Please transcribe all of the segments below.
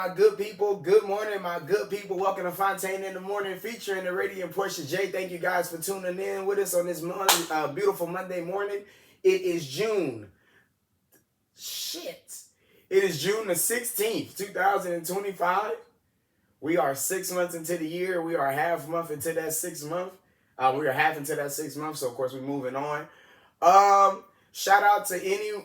My good people, good morning, my good people. Welcome to Fontane in the Morning, featuring the radiant Portia J. Thank you guys for tuning in with us on this beautiful Monday morning. It is June. Shit. It is June the 16th, 2025. We are 6 months into the year. We are half month into that 6 month. We are half into that 6 months, so of course we're moving on. Shout out to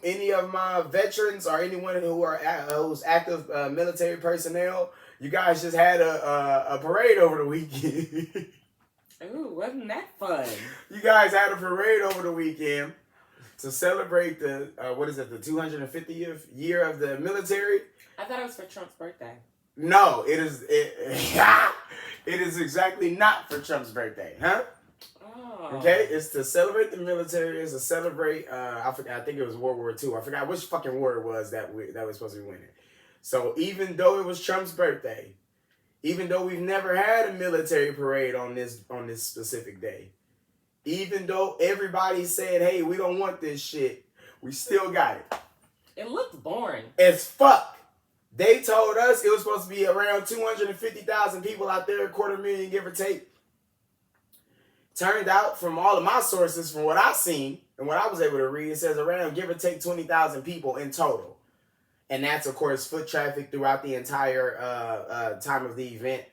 any of my veterans or anyone who's active military personnel. You guys just had a parade over the weekend. Ooh, wasn't that fun? You guys had a parade over the weekend to celebrate the the 250th year of the military. I thought it was for Trump's birthday. No, it is exactly not for Trump's birthday, huh? Okay, it's to celebrate the military. It's to celebrate. I forgot. I think it was World War II. I forgot which fucking war it was that was supposed to be winning. So even though it was Trump's birthday, even though we've never had a military parade on this specific day, even though everybody said, "Hey, we don't want this shit," we still got it. It looked boring as fuck. They told us it was supposed to be around 250,000 people out there, 250,000 give or take. Turned out, from all of my sources, from what I've seen and what I was able to read, it says around give or take 20,000 people in total. And that's, of course, foot traffic throughout the entire time of the event.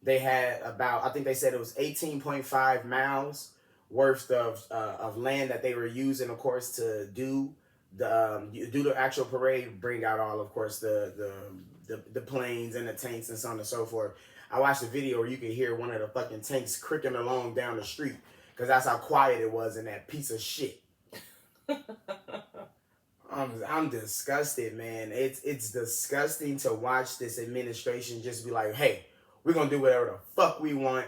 They had about, I think they said it was 18.5 miles worth of land that they were using, of course, to do the actual parade, bring out all, of course, the planes and the tanks and so on and so forth. I watched a video where you could hear one of the fucking tanks cricking along down the street because that's how quiet it was in that piece of shit. I'm disgusted, man. It's disgusting to watch this administration just be like, hey, we're going to do whatever the fuck we want,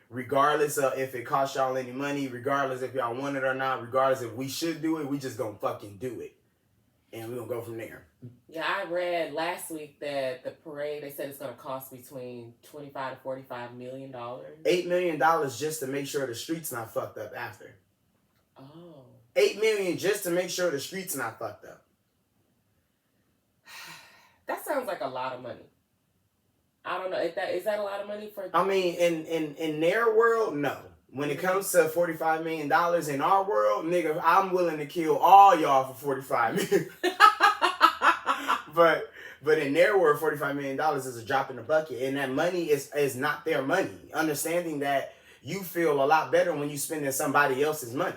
regardless of if it costs y'all any money, regardless if y'all want it or not, regardless if we should do it, we just going to fucking do it. And we're going to go from there. Yeah, I read last week that the parade, they said it's going to cost between $25 to $45 million. $8 million just to make sure the street's not fucked up after. Oh. $8 million just to make sure the street's not fucked up. That sounds like a lot of money. I don't know. Is that a lot of money for... I mean, in their world, no. When it comes to $45 million in our world, nigga, I'm willing to kill all y'all for $45 million. But in their world, $45 million is a drop in the bucket. And that money is not their money. Understanding that you feel a lot better when you spending somebody else's money.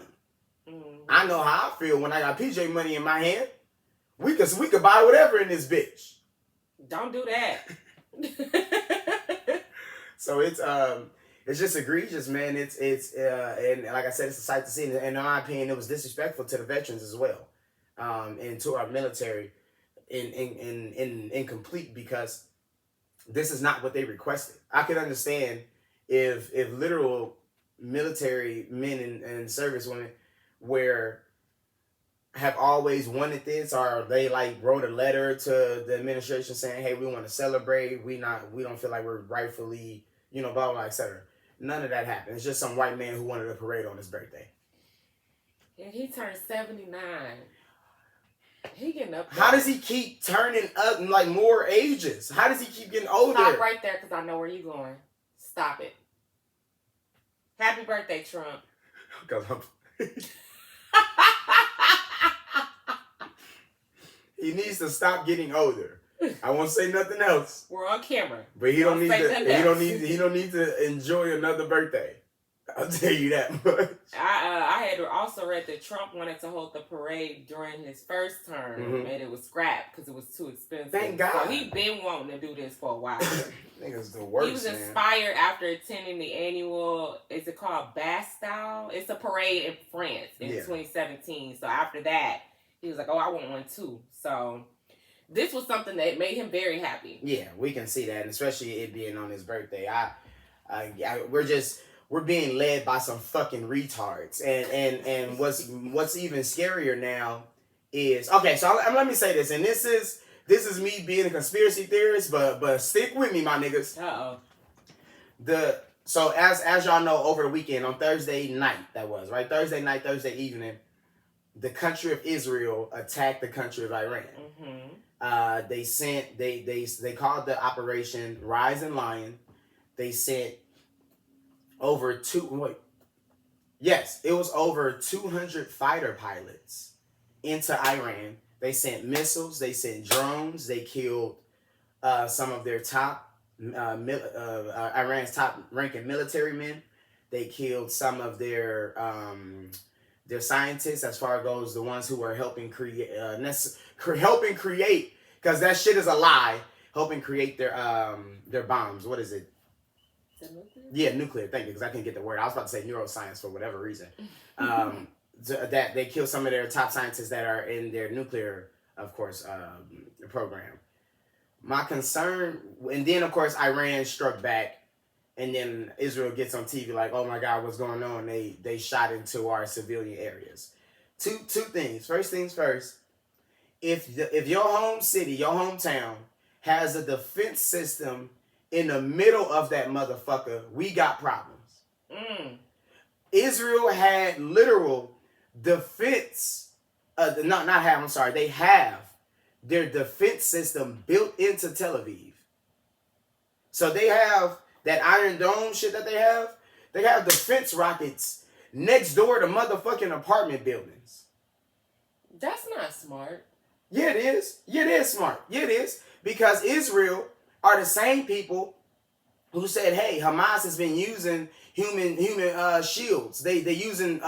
Mm-hmm. I know how I feel when I got PJ money in my hand. We could buy whatever in this bitch. Don't do that. So it's just egregious, man. It's and like I said, it's a sight to see. And in my opinion, it was disrespectful to the veterans as well, and to our military, incomplete, because this is not what they requested. I could understand if literal military men and service women have always wanted this, or they like wrote a letter to the administration saying, hey, we want to celebrate. We don't feel like we're rightfully, blah, blah, blah, etc. None of that happened. It's just some white man who wanted a parade on his birthday. And he turned 79. He getting up there. How does he keep turning up like more ages? How does he keep getting older? Stop right there, because I know where you're going. Stop it. Happy birthday, Trump. He needs to stop getting older. I won't say nothing else. We're on camera. But he don't need to enjoy another birthday. I'll tell you that much. I had also read that Trump wanted to hold the parade during his first term, and it was scrapped because it was too expensive. Thank God. So he's been wanting to do this for a while. Nigga's the worst. He was inspired after attending the annual, is it called Bastille? It's a parade in France in 2017. So after that, he was like, oh, I want one too. So this was something that made him very happy. Yeah, we can see that, and especially it being on his birthday. We're being led by some fucking retards. And what's even scarier now is, okay, so let me say this, and this is me being a conspiracy theorist, but stick with me, my niggas. So as y'all know, over the weekend on Thursday night, Thursday night, Thursday evening, the country of Israel attacked the country of Iran. They called the operation Rising Lion. They sent over it was over 200 fighter pilots into Iran. They sent missiles. They sent drones. They killed some of their Iran's top ranking military men. They killed some of their scientists, as far as goes, the ones who were helping create, because that shit is a lie. Helping create their bombs. What is it? Nuclear? Yeah, nuclear. Thank you, because I couldn't get the word. I was about to say neuroscience for whatever reason. That they killed some of their top scientists that are in their nuclear, of course, program. My concern, and then of course Iran struck back, and then Israel gets on TV like, "Oh my God, what's going on?" They shot into our civilian areas. Two things. First things first. If your home city, your hometown, has a defense system in the middle of that motherfucker, we got problems. Israel had literal defense. They have their defense system built into Tel Aviv. So they have that Iron Dome shit that they have. They have defense rockets next door to motherfucking apartment buildings. That's not smart. Yeah, it is. Yeah, it is smart. Yeah, it is. Because Israel are the same people who said, "Hey, Hamas has been using human shields. They using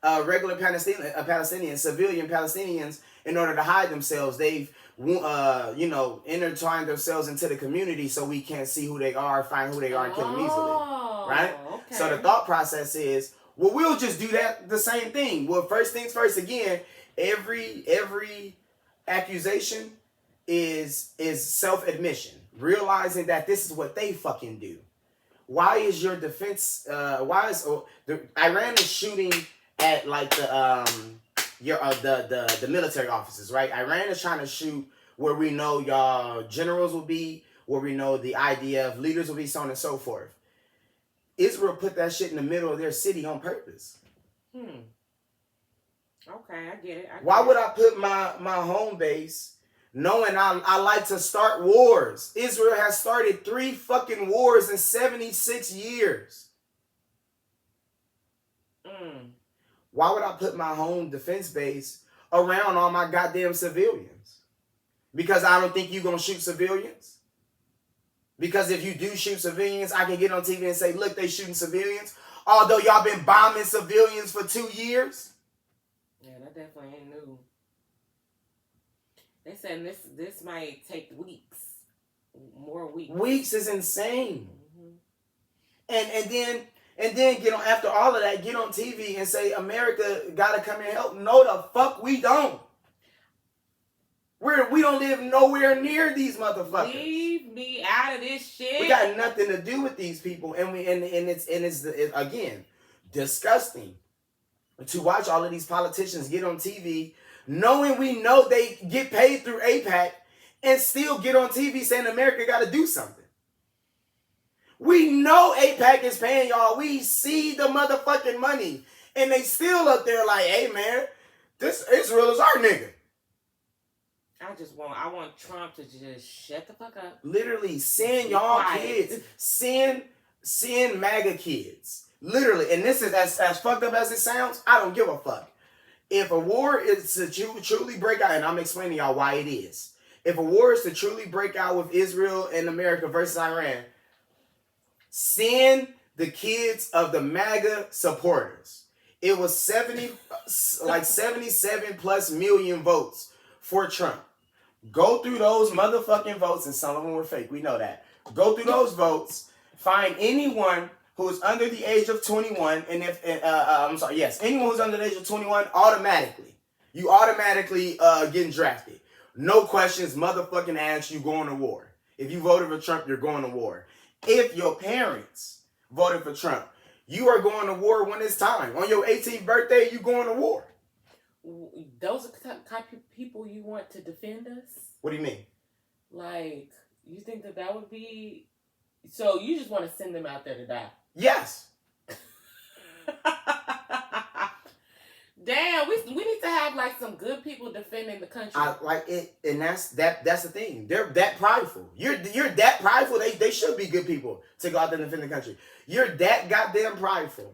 regular Palestinians, civilian Palestinians, in order to hide themselves. They've intertwined themselves into the community so we can't see who they are, find who they are, and kill them easily." Right? Okay. So the thought process is, well, we'll just do the same thing. Well, first things first. Again, every accusation is self-admission, realizing that this is what they fucking do. Why is your defense? Iran is shooting at like the military offices, right? Iran is trying to shoot where we know y'all generals will be, where we know the IDF leaders will be, so on and so forth. Israel put that shit in the middle of their city on purpose. Okay, I get it. Why would I put my home base, knowing I like to start wars? Israel has started 3 fucking wars in 76 years. Why would I put my home defense base around all my goddamn civilians? Because I don't think you're going to shoot civilians? Because if you do shoot civilians, I can get on TV and say, "Look, they shooting civilians," although y'all been bombing civilians for 2 years? Yeah, that definitely ain't new. They said this might take weeks. More weeks. Weeks is insane. And then get on, after all of that, get on TV and say America gotta come here and help. No, the fuck we don't. We don't live nowhere near these motherfuckers. Leave me out of this shit. We got nothing to do with these people, and it's again disgusting to watch all of these politicians get on TV, knowing we know they get paid through AIPAC, and still get on TV saying America got to do something. We know AIPAC is paying y'all. We see the motherfucking money, and they still up there like, "Hey man, this Israel is our nigga." I want Trump to just shut the fuck up. Literally, send y'all kids. Send MAGA kids. Literally, and this is as fucked up as it sounds, I don't give a fuck. If a war is to truly break out, and I'm explaining y'all why it is. If a war is to truly break out with Israel and America versus Iran, send the kids of the MAGA supporters. It was 77 plus million votes for Trump. Go through those motherfucking votes, and some of them were fake. We know that. Go through those votes. Find anyone who is under the age of 21, and anyone who's under the age of 21, you automatically getting drafted. No questions, motherfucking ass, you going to war. If you voted for Trump, you're going to war. If your parents voted for Trump, you are going to war when it's time. On your 18th birthday, you going to war. Those are the type of people you want to defend us? What do you mean? Like, you think that would be... So you just want to send them out there to die? Yes. Damn, we need to have like some good people defending the country. I like it, and that's the thing. They're that prideful. You're that prideful. They should be good people to go out there and defend the country. You're that goddamn prideful.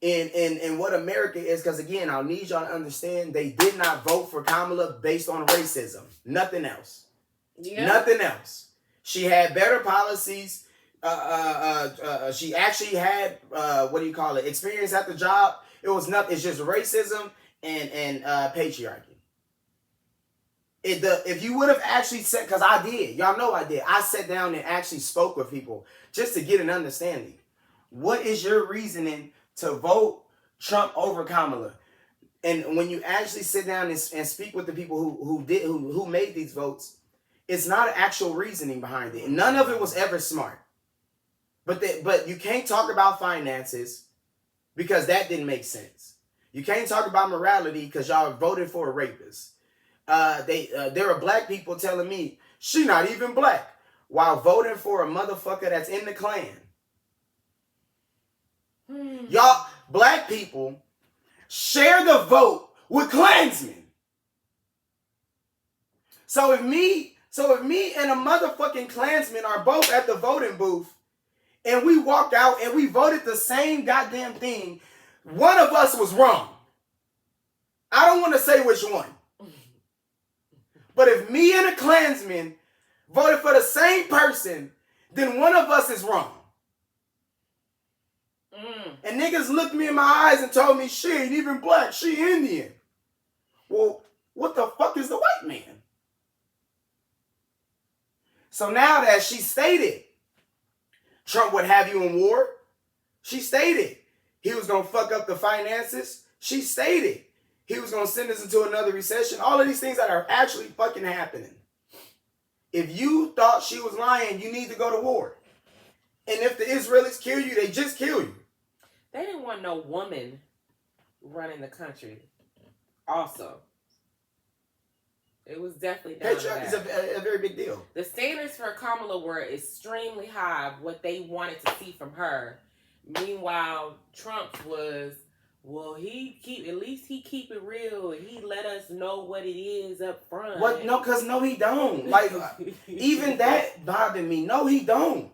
In what America is, because again, I'll need y'all to understand they did not vote for Kamala based on racism. Nothing else. Yeah. Nothing else. She had better policies. She actually had experience at the job. It was nothing. It's just racism and patriarchy. If you would have actually said, because I did, y'all know I did. I sat down and actually spoke with people just to get an understanding. What is your reasoning to vote Trump over Kamala? And when you actually sit down and speak with the people who made these votes, it's not an actual reasoning behind it. None of it was ever smart. But you can't talk about finances because that didn't make sense. You can't talk about morality because y'all voted for a rapist. There are black people telling me she not even black while voting for a motherfucker that's in the Klan. Y'all, black people, share the vote with Klansmen. So if me and a motherfucking Klansman are both at the voting booth and we walk out and we voted the same goddamn thing, one of us was wrong. I don't want to say which one. But if me and a Klansman voted for the same person, then one of us is wrong. And niggas looked me in my eyes and told me she ain't even black, she Indian. Well, what the fuck is the white man? So now that she stated Trump would have you in war, she stated he was going to fuck up the finances, she stated he was going to send us into another recession, all of these things that are actually fucking happening. If you thought she was lying, you need to go to war. And if the Israelis kill you, they just kill you. They didn't want no woman running the country. Also, it was definitely down patriarchy is a very big deal. The standards for Kamala were extremely high. What they wanted to see from her. Meanwhile, Trump's was, well, at least he keep it real and he let us know what it is up front. What? No, because no, he don't. Like even that bothered me. No, he don't.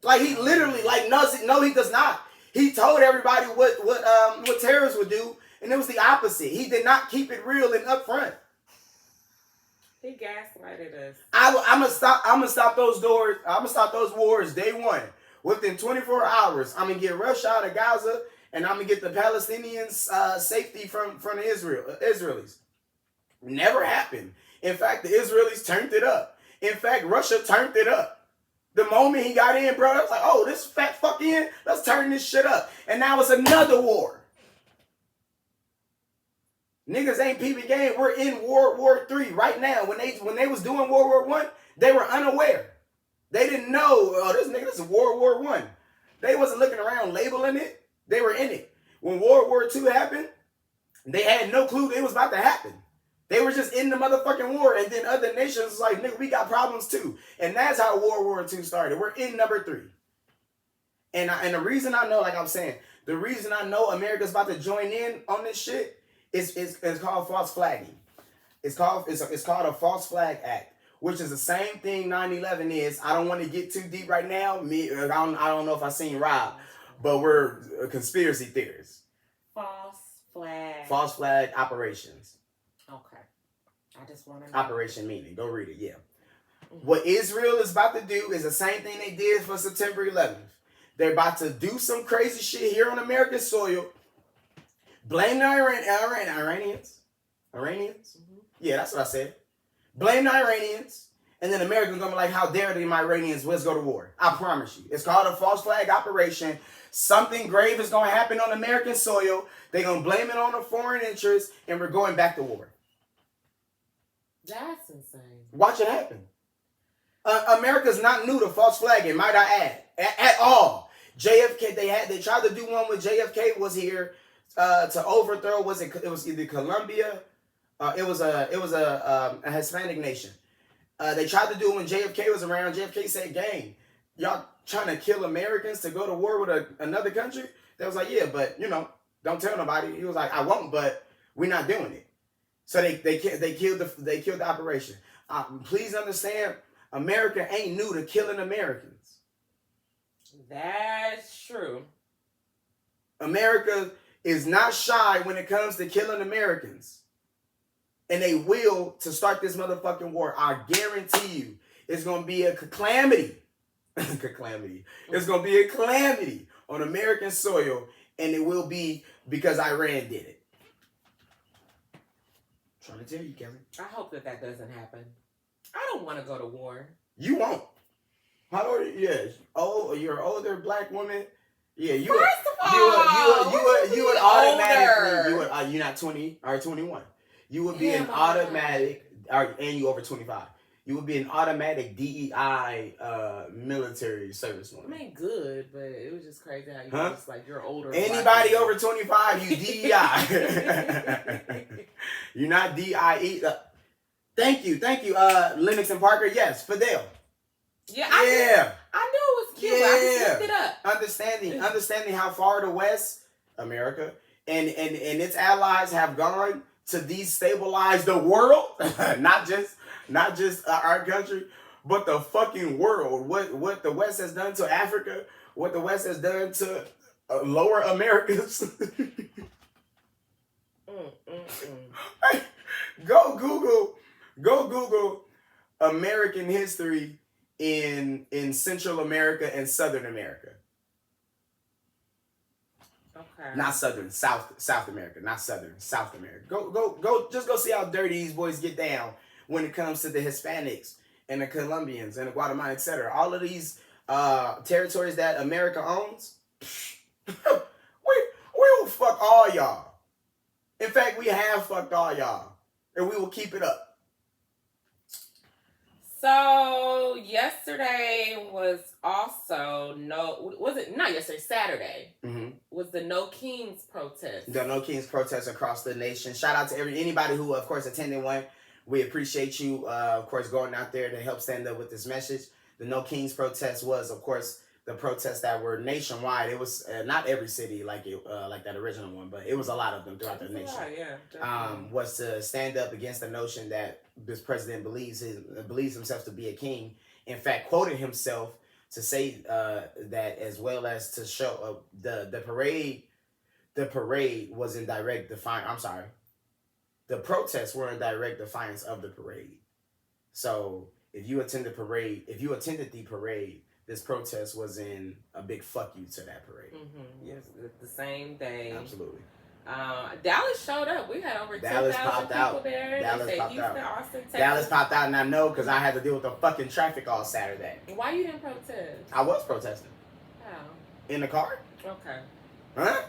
Like he literally, like no, he does not. He told everybody what terrorists would do, and it was the opposite. He did not keep it real and upfront. He gaslighted us. I'm gonna stop those doors. I'm gonna stop those wars day one. Within 24 hours, I'm gonna get Russia out of Gaza, and I'm gonna get the Palestinians safety from the Israelis. Never happened. In fact, the Israelis turned it up. In fact, Russia turned it up. The moment he got in, bro, I was like, oh, this fat fuck in, let's turn this shit up. And now it's another war. Niggas ain't peeping game. We're in World War III right now. When they was doing World War I, they were unaware. They didn't know, oh, this is World War I. They wasn't looking around labeling it. They were in it. When World War II happened, they had no clue it was about to happen. They were just in the motherfucking war, and then other nations was like, nigga, we got problems too. And that's how World War II started. We're in number 3. And the reason I know, like I'm saying, the reason I know America's about to join in on this shit is called false flagging. It's called a false flag act, which is the same thing 9/11 is. I don't want to get too deep right now. I don't know if I've seen Rob, but we're conspiracy theorists. False flag operations. Okay. I just want to know. Operation meaning. Go read it, yeah. Mm-hmm. What Israel is about to do is the same thing they did for September 11th. They're about to do some crazy shit here on American soil. Blame the Iranians. Iranians? Mm-hmm. Yeah, that's what I said. Blame the Iranians. And then Americans going to be like, how dare they, my Iranians, let's go to war. I promise you. It's called a false flag operation. Something grave is going to happen on American soil. They're going to blame it on a foreign interest, and we're going back to war. That's insane. Watch it happen. America's not new to false flagging, might I add, at all. JFK, they tried to do one when JFK was here to overthrow. It was either Colombia, it was a Hispanic nation. They tried to do it when JFK was around. JFK said, "Gang, y'all trying to kill Americans to go to war with another country?" They was like, "Yeah, but you know, Don't tell nobody. He was like, I won't, but we're not doing it. So they killed the operation. Please understand, America ain't new to killing Americans. That's true. America is not shy when it comes to killing Americans. And they will to start this motherfucking war. I guarantee you, it's going to be a calamity. Calamity. It's going to be a calamity on American soil, and it will be because Iran did it. I'm trying to tell you, Kelly. I hope that doesn't happen. I don't want to go to war. You won't. How old are you? Yeah. Oh, you're an older black woman. Yeah, you. First of all, you would automatically. You're not 20 or 21. You would be an automatic, and you over 25. You would be an automatic DEI military servicewoman. I mean, good, but it was just crazy how you were just like, you're older. Anybody over 25, you DEI. You're not DIE. Thank you, Lennox and Parker. Yes, Fidel. Yeah, I knew it was Cuba. I just looked it up. Understanding how far the West, America, and its allies have gone to destabilize the world, not just our country, but the fucking world. What the West has done to Africa, what the West has done to lower Americas. Go Google American history in Central America and Southern America. Okay. Not Southern, South America, not Southern, South America. Go see how dirty these boys get down when it comes to the Hispanics and the Colombians and the Guatemala, etc. All of these territories that America owns, we will fuck all y'all. In fact, we have fucked all y'all, and we will keep it up. So yesterday was also Saturday was the No Kings protest. The No Kings protest across the nation. Shout out to anybody who, of course, attended one. We appreciate you, of course, going out there to help stand up with this message. The No Kings protest was, of course, the protests that were nationwide. It was not every city like that original one, but it was a lot of them throughout the nation. Was to stand up against the notion that this president believes himself to be a king. In fact, quoted himself to say that, as well as to show the parade. The parade was in direct defiance. I'm sorry. The protests were in direct defiance of the parade. So if you attended the parade, this protest was in a big fuck you to that parade. Mm-hmm. Yes, the same day. Absolutely. Dallas showed up. We had over 10,000 people there. Dallas popped Houston, out. Austin, Texas. Dallas popped out, and I know because I had to deal with the fucking traffic all Saturday. Why you didn't protest? I was protesting. How? In the car. Okay. Huh?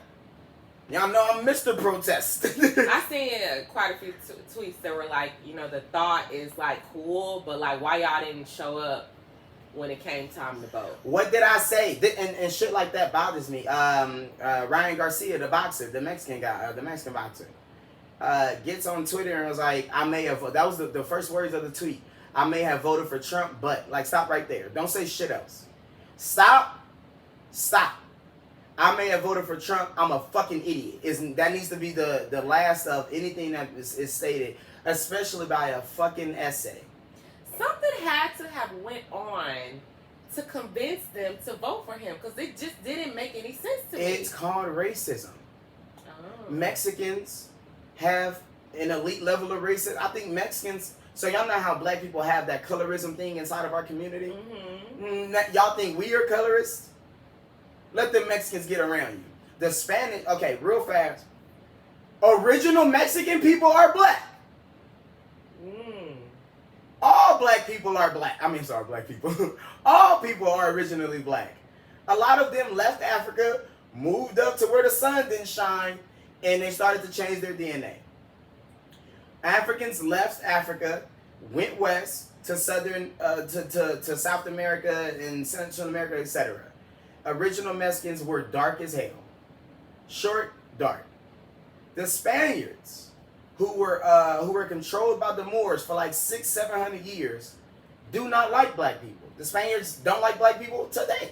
Y'all know I'm Mr. Protest. I seen quite a few tweets that were like, the thought is like cool, but like why y'all didn't show up when it came time to vote? What did I say? And shit like that bothers me. Ryan Garcia, the boxer, the Mexican guy, the Mexican boxer, gets on Twitter and was like, I may have, that was the first words of the tweet. I may have voted for Trump, but like, stop right there. Don't say shit else. Stop. I may have voted for Trump. I'm a fucking idiot. That needs to be the last of anything that is stated, especially by a fucking essay. Something had to have went on to convince them to vote for him because it just didn't make any sense to me. It's called racism. Oh. Mexicans have an elite level of racism. I think Mexicans. So y'all know how black people have that colorism thing inside of our community? Mm-hmm. Y'all think we are colorists? Let the Mexicans get around you. The Spanish, okay, real fast. Original Mexican people are black. All black people are black. Black people. All people are originally black. A lot of them left Africa, moved up to where the sun didn't shine, and they started to change their DNA. Africans left Africa, went west to southern, to South America and Central America, etc. Original Mexicans were dark as hell. Short, dark. The Spaniards, who were controlled by the Moors for like 600-700 years, do not like black people. The Spaniards don't like black people today.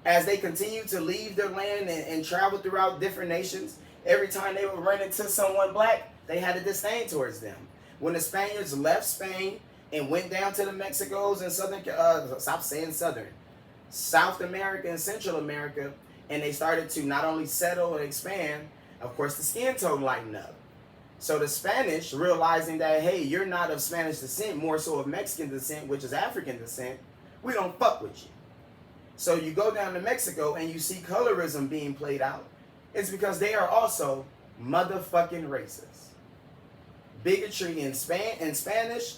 As they continued to leave their land and travel throughout different nations, every time they would run into someone black, they had a disdain towards them. When the Spaniards left Spain and went down to the Mexicos and South America and Central America, and they started to not only settle and expand, of course the skin tone lightened up. So the Spanish, realizing that, hey, you're not of Spanish descent, more so of Mexican descent, which is African descent, we don't fuck with you. So you go down to Mexico and you see colorism being played out. It's because they are also motherfucking racist. Bigotry in Spanish,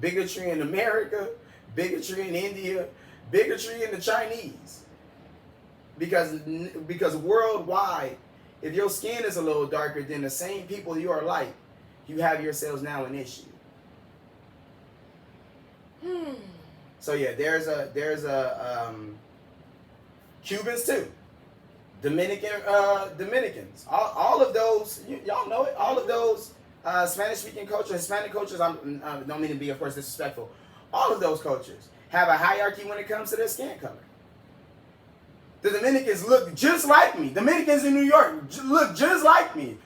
bigotry in America, bigotry in India, bigotry in the Chinese. Because worldwide, if your skin is a little darker than the same people you are like, you have yourselves now an issue. So yeah, there's a Cubans too, Dominicans, all of those, y'all know it. All of those Spanish-speaking cultures, Hispanic cultures. I don't mean to be, of course, disrespectful. All of those cultures have a hierarchy when it comes to their skin color. The Dominicans look just like me. Dominicans in New York look just like me.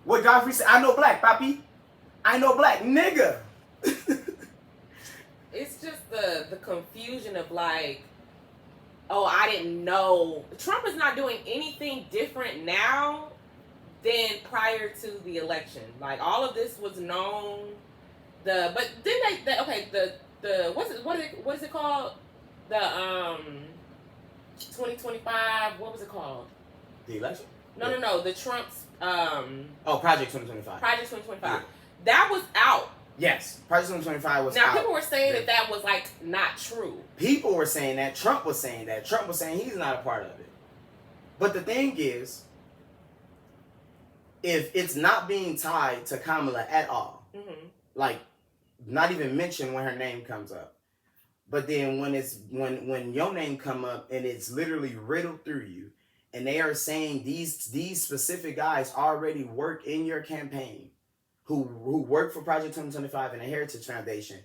What Godfrey said, I know black, papi. I know black, nigga. It's just the confusion of like, oh, I didn't know. Trump is not doing anything different now than prior to the election. Like, all of this was known. But then what is it called? The 2025, what was it called? The election? No. The Trump's Project 2025. Project 2025. Yeah. That was out. Yes, Project 2025 was out. Now, people were saying that was like not true. People were saying that. Trump was saying that. Trump was saying he's not a part of it. But the thing is, if it's not being tied to Kamala at all, like not even mentioned when her name comes up, but then when your name come up and it's literally riddled through you, and they are saying these specific guys already work in your campaign, who work for Project 2025 and the Heritage Foundation,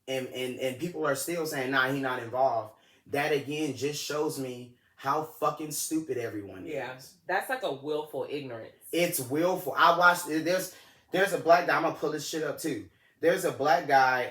and people are still saying, nah, he not involved. That again just shows me how fucking stupid everyone is. Yeah, that's like a willful ignorance. It's willful. I watched. There's a black guy. I'm gonna pull this shit up too. There's a black guy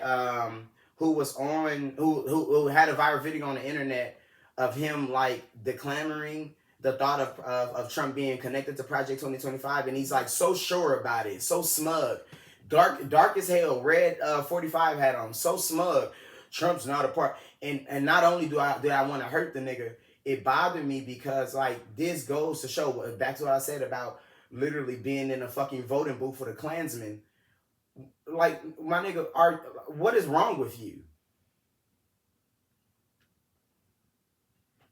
who was on who had a viral video on the internet of him like declaring the thought of Trump being connected to Project 2025, and he's like so sure about it, so smug, dark as hell, red 45 hat on, so smug. Trump's not a part, and not only did I want to hurt the nigga, it bothered me because like this goes to show, back to what I said about literally being in a fucking voting booth for the Klansmen. Like, my nigga, what is wrong with you?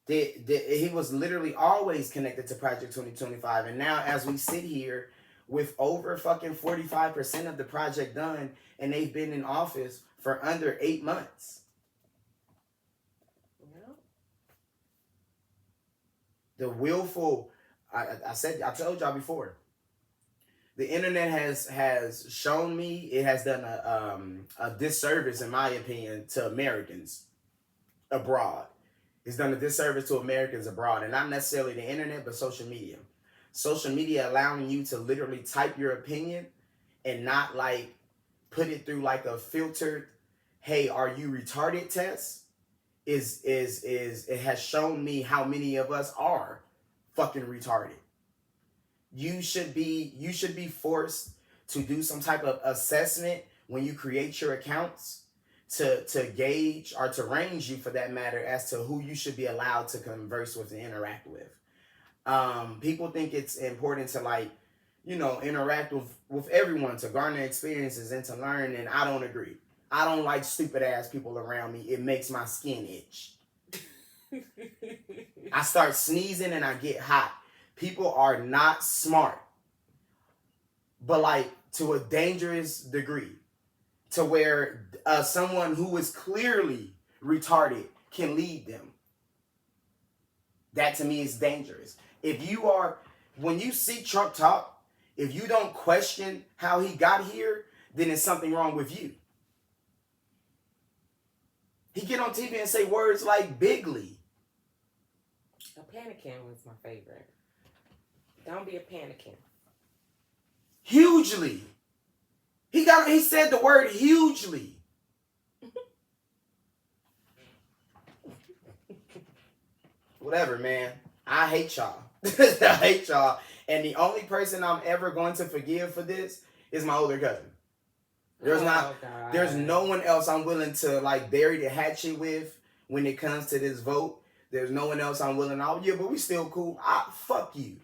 He was literally always connected to Project 2025. And now as we sit here with over fucking 45% of the project done, and they've been in office for under 8 months. Yeah. The willful, I told y'all before, the internet has shown me, it has done a disservice, in my opinion, to Americans abroad. It's done a disservice to Americans abroad, and not necessarily the internet, but social media. Social media allowing you to literally type your opinion and not like put it through like a filtered, hey, are you retarded test? Is it has shown me how many of us are fucking retarded. You should be forced to do some type of assessment when you create your accounts to gauge, or to range you for that matter, as to who you should be allowed to converse with and interact with. People think it's important to like, interact with everyone, to garner experiences and to learn, and I don't agree. I don't like stupid ass people around me. It makes my skin itch. I start sneezing and I get hot. People are not smart, but like to a dangerous degree, to where someone who is clearly retarded can lead them. That to me is dangerous. When you see Trump talk, if you don't question how he got here, then there's something wrong with you. He get on TV and say words like bigly. A panikin was my favorite. Don't be a panikin. Hugely. He said the word hugely. Whatever, man. I hate y'all. I hate y'all. And the only person I'm ever going to forgive for this is my older cousin. There's no one else I'm willing to like bury the hatchet with when it comes to this vote. There's no one else I'm willing to, yeah, but we still cool. Fuck you.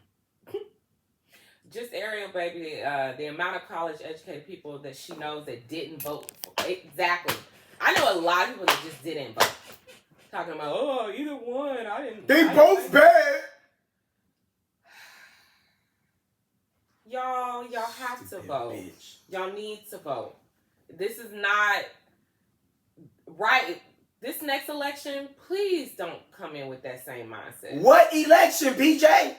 Just Ariel, baby, the amount of college educated people that she knows that didn't vote. Exactly. I know a lot of people that just didn't vote. Talking about, oh, either one, I didn't. They both bad. Y'all have to vote. Bitch. Y'all need to vote. This is not right. This next election, please don't come in with that same mindset. What election, PJ?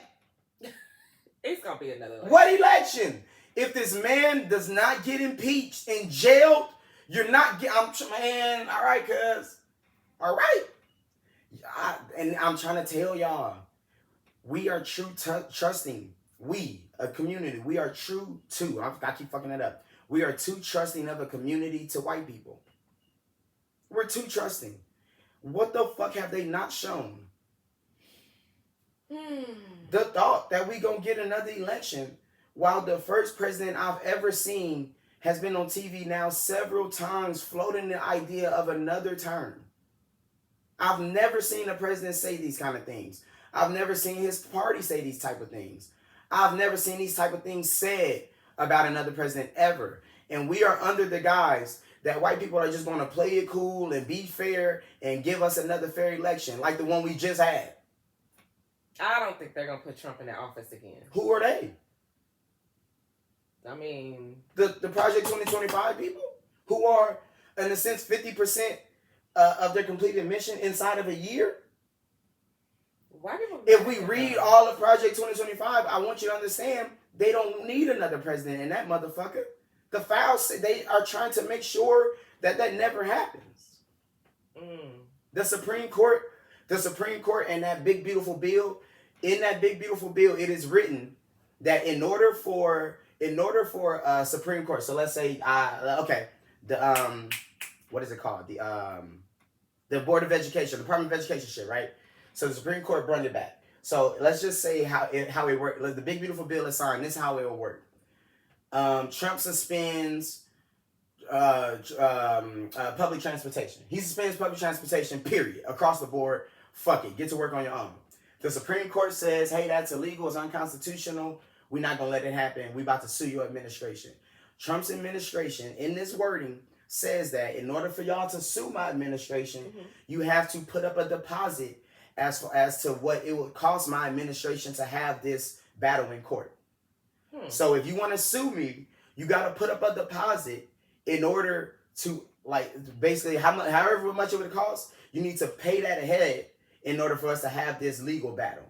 It's going to be another election. What election? If this man does not get impeached and jailed, you're not man, all right, cuz. All right. And I'm trying to tell y'all, we are true trusting. We, a community, we are true to, I keep fucking it up. We are too trusting of a community to white people. We're too trusting. What the fuck have they not shown? The thought that we gonna get another election while the first president I've ever seen has been on TV now several times floating the idea of another term. I've never seen a president say these kind of things. I've never seen his party say these type of things. I've never seen these type of things said about another president ever. And we are under the guise that white people are just going to play it cool and be fair and give us another fair election like the one we just had. I don't think they're going to put Trump in that office again. Who are they? I mean... The Project 2025 people who are, in a sense, 50% of their completed mission inside of a year. If we read all of Project 2025, I want you to understand they don't need another president in that motherfucker. The files, they are trying to make sure that never happens. The Supreme Court and that big beautiful bill, in that big beautiful bill, it is written that in order for Supreme Court, so let's say what is it called? The Board of Education, Department of Education shit, right? So the Supreme Court brought it back. So let's just say how it worked. The big beautiful bill is signed. This is how it will work. Trump suspends public transportation. He suspends public transportation, period, across the board. Fuck it. Get to work on your own. The Supreme Court says, hey, that's illegal. It's unconstitutional. We're not going to let it happen. We about to sue your administration. Trump's administration, in this wording, says that in order for y'all to sue my administration, you have to put up a deposit as to what it would cost my administration to have this battle in court. So if you want to sue me, you got to put up a deposit in order to, like, basically however much it would cost, you need to pay that ahead in order for us to have this legal battle.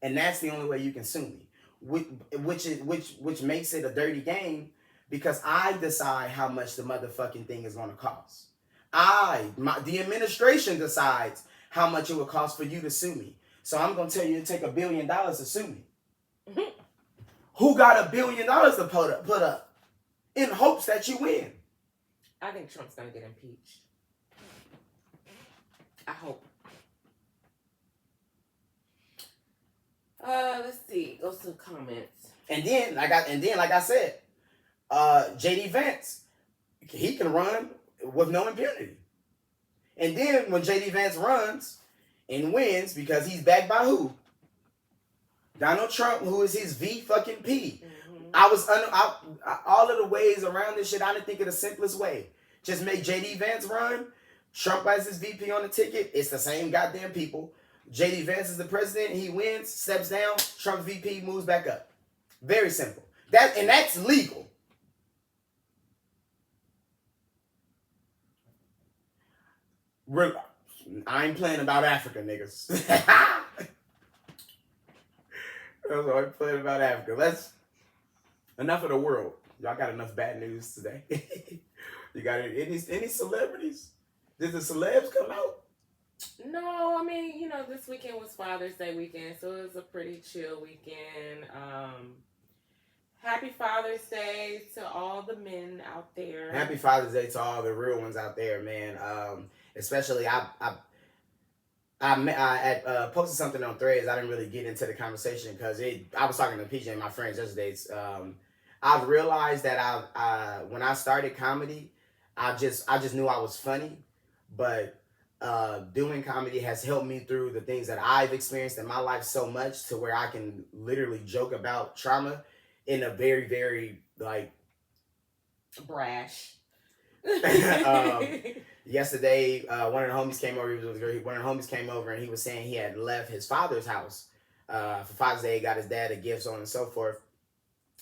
And that's the only way you can sue me, which makes it a dirty game because I decide how much the motherfucking thing is going to cost. The administration decides how much it would cost for you to sue me. So I'm going to tell you to take $1 billion to sue me. Who got $1 billion to put up in hopes that you win? I think Trump's going to get impeached. I hope. Let's see. Go to the comments. And then, like I said, JD Vance, he can run with no impunity. And then when JD Vance runs and wins, because he's backed by who? Donald Trump, who is his V-fucking-P. All of the ways around this shit, I didn't think of the simplest way. Just make JD Vance run. Trump has his VP on the ticket. It's the same goddamn people. JD Vance is the president. He wins, steps down. Trump's VP moves back up. Very simple. That's legal. I ain't playing about Africa, niggas. That's what I'm playing about Africa. Enough of the world. Y'all got enough bad news today. You got any celebrities? Did the celebs come out? No, I mean, this weekend was Father's Day weekend, so it was a pretty chill weekend. Happy Father's Day to all the men out there. Happy Father's Day to all the real ones out there, man. Especially I posted something on Threads. I didn't really get into the conversation because I was talking to PJ and my friends yesterday. I've realized that when I started comedy, I just knew I was funny, but doing comedy has helped me through the things that I've experienced in my life so much to where I can literally joke about trauma in a very, very like brash. Yesterday, one of the homies came over. One of the homies came over and he was saying he had left his father's house for Father's Day. Got his dad a gift, so on and so forth.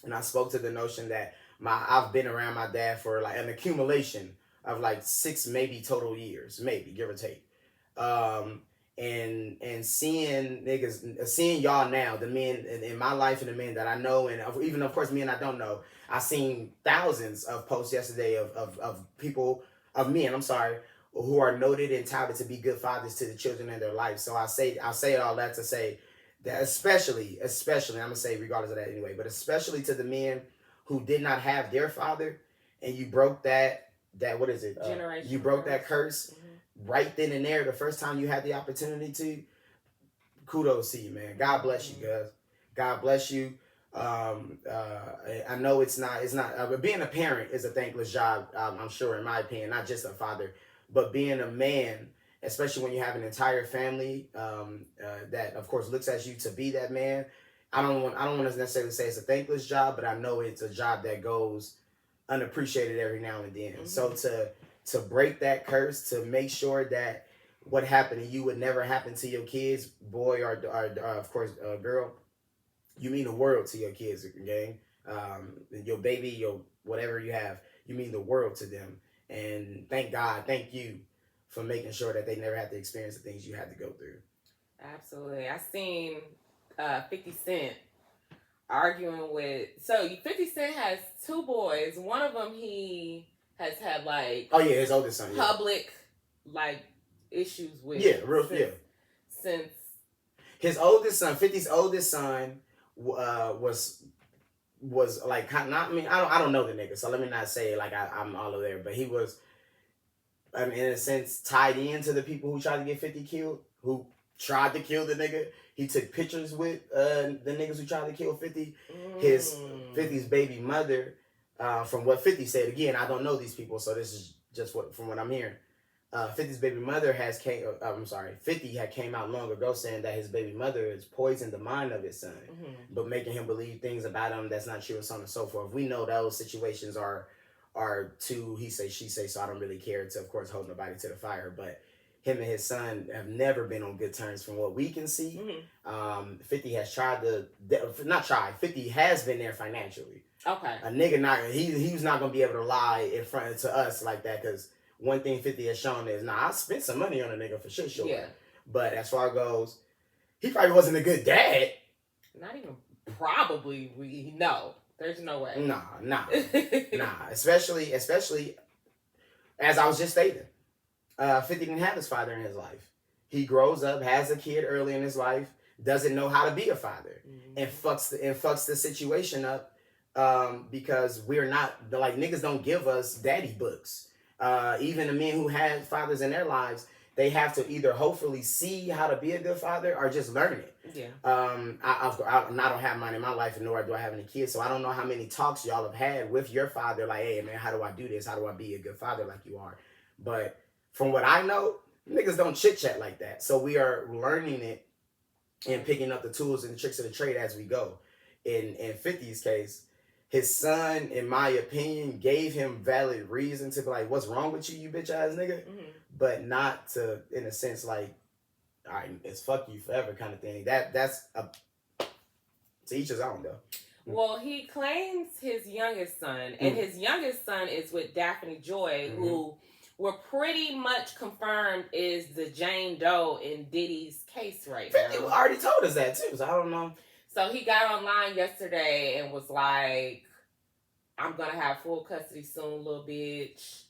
And I spoke to the notion that I've been around my dad for like an accumulation of like 6 maybe total years, maybe give or take. And seeing niggas, seeing y'all now, the men in my life and the men that I know, and even of course men I don't know, I seen thousands of posts yesterday of people, of men, I'm sorry, who are noted and touted to be good fathers to the children in their life. So I'll say all that to say that especially, I'm gonna say regardless of that anyway, but especially to the men who did not have their father, and you broke that what is it? You broke that curse. Right then and there, the first time you had the opportunity to, kudos to you, man. God bless you, guys. God bless you. I know it's not, being a parent is a thankless job, I'm sure, in my opinion, not just a father, but being a man, especially when you have an entire family that, of course, looks at you to be that man. I don't want to necessarily say it's a thankless job, but I know it's a job that goes unappreciated every now and then. So to break that curse, to make sure that what happened to you would never happen to your kids, boy or of course girl, you mean the world to your kids, gang. Your baby, your whatever you have, you mean the world to them. And thank you for making sure that they never have to experience the things you had to go through. Absolutely. I seen 50 Cent arguing with, so 50 Cent has 2 boys. One of them he has had like, oh yeah, his oldest son, public like issues with. Since his oldest son, 50's oldest son, was like not. I mean, I don't know the nigga, so let me not say like I'm all over there. But he was, I mean, in a sense, tied into the people who tried to get 50 killed, who tried to kill the nigga. He took pictures with the niggas who tried to kill 50. His 50's baby mother. From what 50 said, again, I don't know these people, so this is just from what I'm hearing. 50's baby mother 50 had came out long ago saying that his baby mother has poisoned the mind of his son, but making him believe things about him that's not true and so on and so forth. We know those situations are too he say, she say, so I don't really care to, of course, hold nobody to the fire, but him and his son have never been on good terms from what we can see. 50 has 50 has been there financially. Okay. A nigga he's not gonna be able to lie in front to us like that, because one thing 50 has shown is, I spent some money on a nigga for sure. Yeah. But as far as goes, he probably wasn't a good dad. Not even probably. No, there's no way. Nah. Especially as I was just stating, 50 didn't have his father in his life. He grows up, has a kid early in his life, doesn't know how to be a father, and fucks the situation up. Because we're not, like, niggas don't give us daddy books. Even the men who had fathers in their lives, they have to either hopefully see how to be a good father or just learn it. Yeah. I don't have mine in my life, nor do I have any kids, so I don't know how many talks y'all have had with your father, like, hey man, how do I do this? How do I be a good father like you are? But from what I know, niggas don't chit chat like that. So we are learning it and picking up the tools and the tricks of the trade as we go. In 50's case, his son, in my opinion, gave him valid reason to be like, what's wrong with you, you bitch ass nigga? But not to, in a sense, like, all right, it's fuck you forever kind of thing. That's to each his own, though. Well, he claims his youngest son, and his youngest son is with Daphne Joy, who we're pretty much confirmed is the Jane Doe in Diddy's case right now. 50 already told us that, too, so I don't know. So he got online yesterday and was like, I'm going to have full custody soon, little bitch.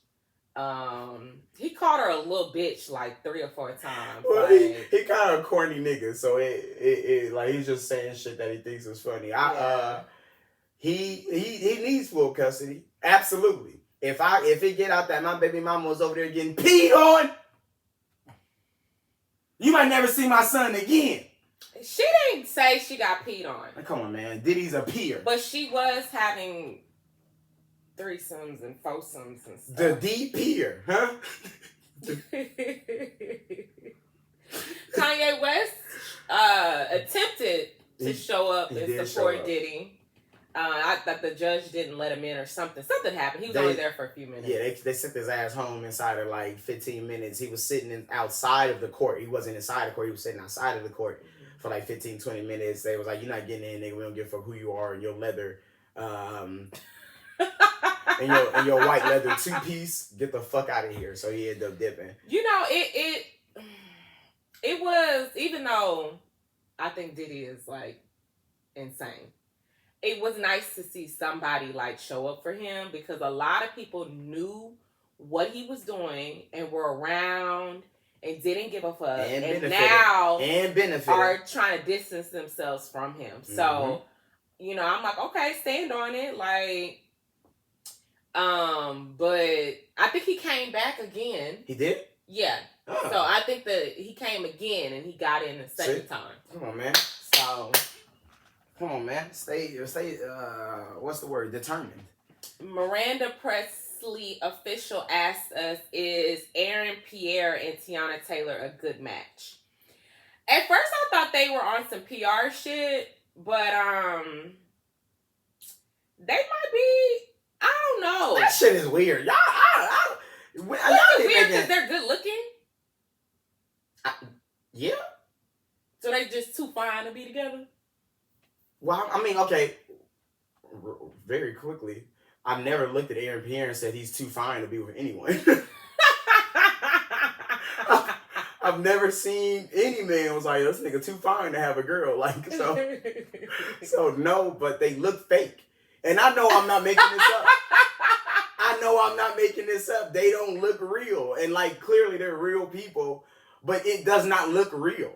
He called her a little bitch like 3 or 4 times. Well, like, he kind of a corny nigga, so it like he's just saying shit that he thinks is funny. He needs full custody. Absolutely. If it get out that my baby mama was over there getting peed on, you might never see my son again. She didn't say she got peed on. Like, come on, man. Diddy's a peer. But she was having threesomes and foursomes and stuff. The D peer, huh? Kanye West attempted to show up and support Diddy. I thought the judge didn't let him in or something. Something happened. He was only there for a few minutes. Yeah, they sent his ass home inside of like 15 minutes. He was sitting outside of the court. He wasn't inside the court. He was sitting outside of the court for like 15, 20 minutes. They was like, you're not getting in, nigga. We don't give a fuck who you are and your leather. And your white leather 2-piece. Get the fuck out of here. So he ended up dipping. You know, it was, even though I think Diddy is like insane, it was nice to see somebody like show up for him, because a lot of people knew what he was doing and were around and didn't give a fuck, and now are trying to distance themselves from him. Mm-hmm. So, you know, I'm like, okay, stand on it. Like, but I think he came back again. He did? Yeah. Oh. So I think that he came again and he got in the second time. Come on, man. So come on, man. Stay. What's the word? Determined. Miranda Presley official asked us, is Aaron Pierre and Teyana Taylor a good match? At first I thought they were on some PR shit, but they might be, I don't know. That shit is weird. Y'all it's weird because they're good looking. Yeah. So they just too fine to be together? Well, I mean, okay. Very quickly, I've never looked at Aaron Pierre and said he's too fine to be with anyone. I've never seen any man was like, this nigga too fine to have a girl. Like, so no, but they look fake. And I know I'm not making this up. They don't look real. And like, clearly they're real people, but it does not look real.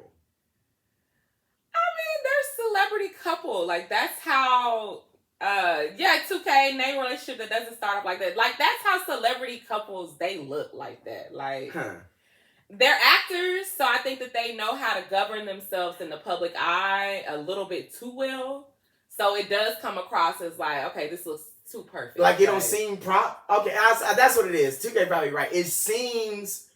Celebrity couple, like that's how 2K name relationship that doesn't start off like that, like that's how celebrity couples, they look like that. Like they're actors, so I think that they know how to govern themselves in the public eye a little bit too well, so it does come across as like, okay, this looks too perfect, like it don't seem okay, that's what it is. 2K probably right. It seems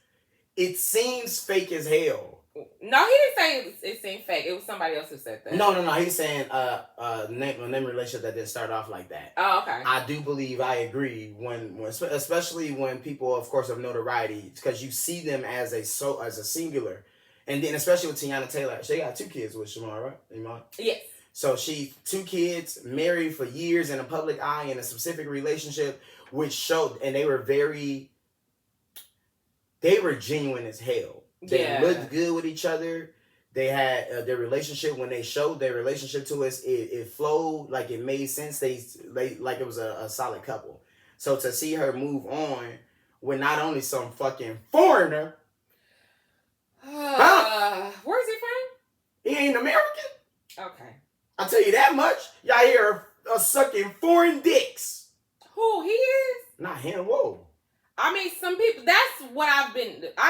fake as hell. No, he didn't say it seemed fake. It was somebody else who said that. No. He's saying name relationship that didn't start off like that. Oh, okay. I do believe I agree when especially when people, of course, of notoriety, because you see them as a singular, and then especially with Teyana Taylor, she got 2 kids with Shamar, right? Iman? Yes. So she 2 kids, married for years in a public eye in a specific relationship, which showed, and they were genuine as hell. They looked good with each other. They had their relationship, when they showed their relationship to us, it flowed, like it made sense. They like it was a solid couple. So to see her move on with not only some fucking foreigner. Where's he from? He ain't American. Okay. I'll tell you that much. Y'all hear her sucking foreign dicks. Who he is? Not him. Whoa. I mean, some people, that's what I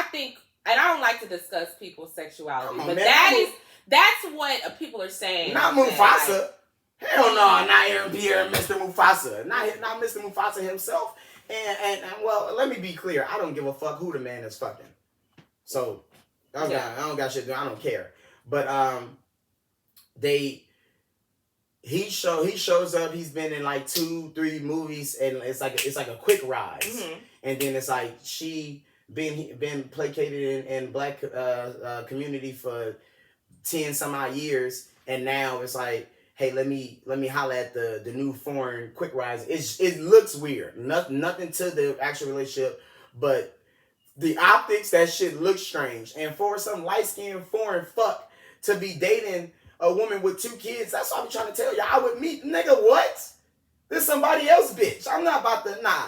think. And I don't like to discuss people's sexuality, but that's what people are saying. Not Mufasa. Hell no, not Aaron Pierre and Mr. Mufasa. Not Mr. Mufasa himself. And well, let me be clear. I don't give a fuck who the man is fucking. So I don't got shit to do. I don't care. But he shows up. He's been in like 2-3 movies, and it's like a quick rise. Mm-hmm. And then it's like she been placated in Black community for 10 some odd years, and now it's like, hey, let me holler at the new foreign quick rise. It looks weird. Nothing to the actual relationship, but the optics, that shit looks strange. And for some light-skinned foreign fuck to be dating a woman with 2 kids, that's what I'm trying to tell you. I would meet, nigga, what? This somebody else, bitch. I'm not about to, nah.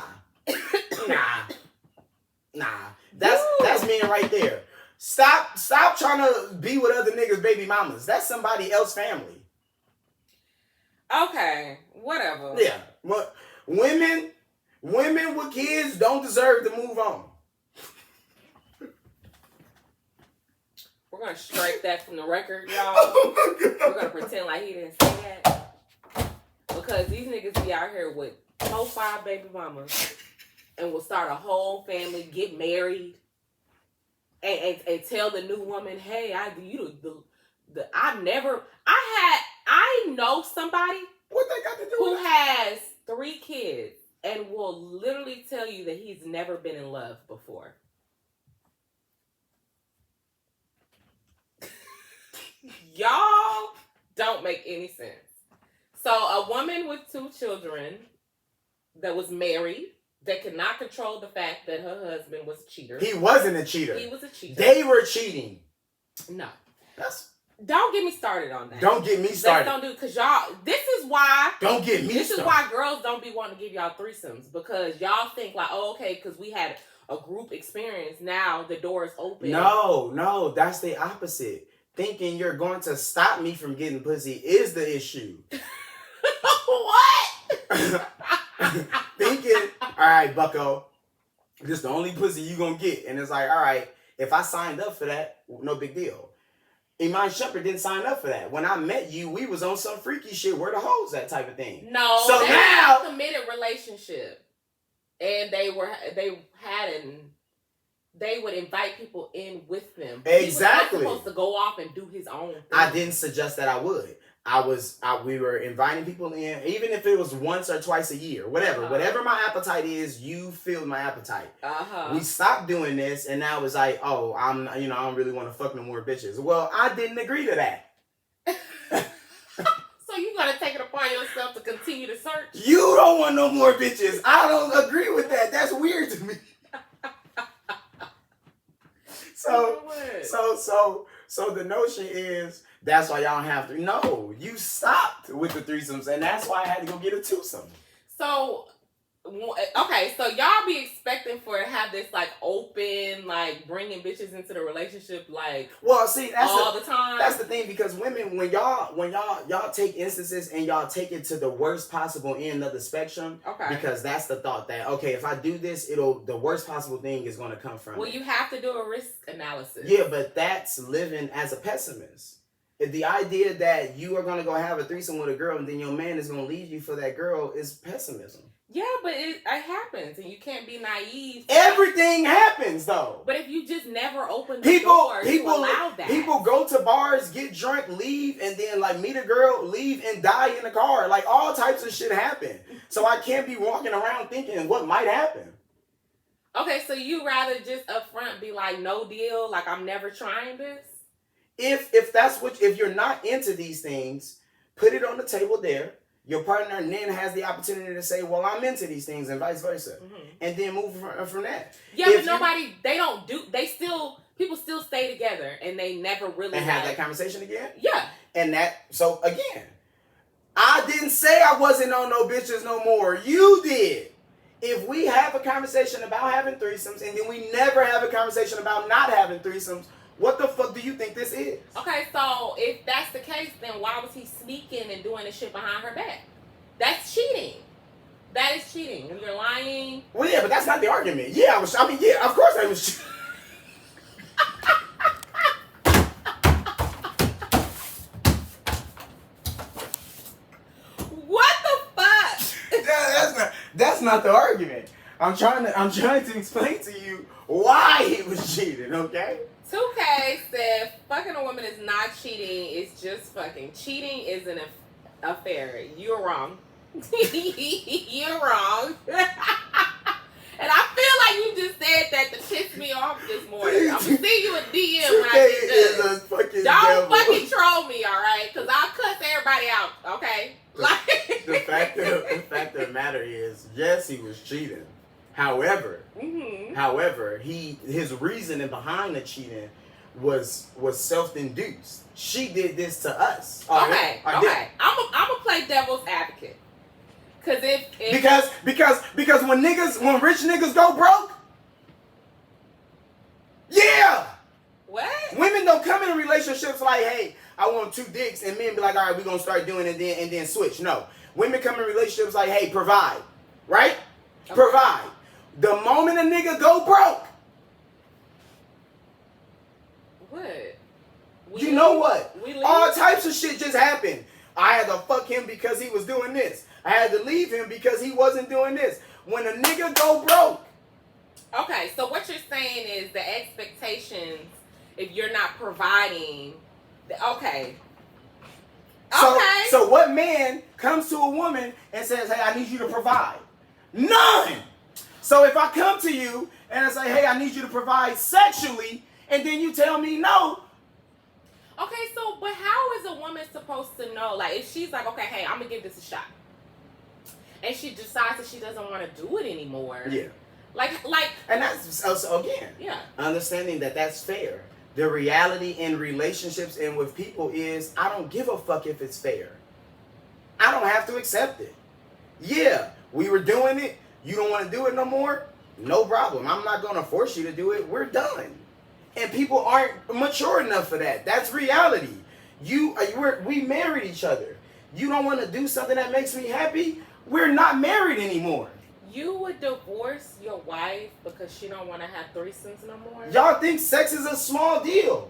Nah, that's men right there. Stop trying to be with other niggas' baby mamas. That's somebody else's family. Okay, whatever. Yeah, but women with kids don't deserve to move on. We're gonna strike that from the record, y'all. We're gonna pretend like he didn't say that because these niggas be out here with 4-5 baby mamas and will start a whole family, get married, and tell the new woman, hey, I know somebody what they got to do who with that? has 3 kids and will literally tell you that he's never been in love before. Y'all don't make any sense. So a woman with 2 children that was married, that could not control the fact that her husband was a cheater. He wasn't a cheater. He was a cheater. They were cheating. No. Don't get me started on that. Don't get me started. Don't do it, because y'all, this is why. Don't get me started. This is why girls don't be wanting to give y'all threesomes, because y'all think like, oh, okay, because we had a group experience, now the door is open. No, that's the opposite. Thinking you're going to stop me from getting pussy is the issue. What? Thinking, all right, bucko, this the only pussy you gonna get. And it's like, all right, if I signed up for that, no big deal. Iman Shumpert didn't sign up for that. When I met you, we was on some freaky shit, where the hoes, that type of thing. No, so they now had a committed relationship. And they would invite people in with them. Exactly. He was not supposed to go off and do his own thing. I didn't suggest that I would. We were inviting people in, even if it was once or twice a year, whatever. Whatever my appetite is, you filled my appetite. We stopped doing this, and now it's like, oh, I don't really want to fuck no more bitches. Well, I didn't agree to that. So you gotta take it upon yourself to continue to search? You don't want no more bitches. I don't agree with that. That's weird to me. So the notion is, that's why y'all have to. No, you stopped with the threesomes, and that's why I had to go get a twosome. So, okay, so y'all be expecting for to have this like open, like bringing bitches into the relationship, like all the time. That's the thing, because women, when y'all take instances and y'all take it to the worst possible end of the spectrum. Okay. Because that's the thought that, okay, if I do this, the worst possible thing is going to come from. Well, you have to do a risk analysis. Yeah, but that's living as a pessimist. The idea that you are going to go have a threesome with a girl and then your man is going to leave you for that girl is pessimism. Yeah, but it happens, and you can't be naive. Everything happens, though. But if you just never open the door to allow that. People go to bars, get drunk, leave, and then like meet a girl, leave, and die in the car. Like all types of shit happen. So I can't be walking around thinking what might happen. Okay, so you rather just up front be like, no deal, like I'm never trying this? If you're not into these things, put it on the table there. Your partner then has the opportunity to say, well, I'm into these things, and vice versa. Mm-hmm. And then move from that. Yeah, but people still stay together, and they never really have that conversation again? Yeah. So again, I didn't say I wasn't on no bitches no more. You did. If we have a conversation about having threesomes, and then we never have a conversation about not having threesomes, what the fuck do you think this is? Okay, so if that's the case, then why was he sneaking and doing this shit behind her back? That's cheating. That is cheating. When you're lying. Well, yeah, but that's not the argument. Yeah, of course I was cheating. What the fuck? That's not the argument. I'm trying to explain to you why he was cheating, okay? 2K said fucking a woman is not cheating, it's just fucking. Cheating is an affair. You're wrong. You're wrong. And I feel like you just said that to piss me off this morning. I'm gonna send you a DM when I get done. Don't fucking troll me, alright? Because I'll cuss everybody out, okay? The fact of the matter is, yes, he was cheating. However, his reasoning behind the cheating was self-induced. She did this to us. Okay. I'm gonna play devil's advocate. Because because when rich niggas go broke, Women don't come in relationships like, hey, I want 2 dicks, and men be like, all right, we're gonna start doing it and then switch. No. Women come in relationships like, hey, provide. Right? Okay. Provide. The moment a nigga go broke. What? You know what? All types of shit just happened. I had to fuck him because he was doing this. I had to leave him because he wasn't doing this. When a nigga go broke. Okay, so what you're saying is the expectations, if you're not providing, okay. So what man comes to a woman and says, hey, I need you to provide? None. So if I come to you and I say, hey, I need you to provide sexually, and then you tell me no. Okay, so, but how is a woman supposed to know? Like, if she's like, okay, hey, I'm going to give this a shot. And she decides that she doesn't want to do it anymore. Yeah. Like. And that's, so again, yeah. Understanding that that's fair. The reality in relationships and with people is, I don't give a fuck if it's fair. I don't have to accept it. Yeah, we were doing it. You don't want to do it no more? No problem. I'm not going to force you to do it. We're done. And people aren't mature enough for that. That's reality. We married each other. You don't want to do something that makes me happy? We're not married anymore. You would divorce your wife because she don't want to have threesomes no more? Y'all think sex is a small deal.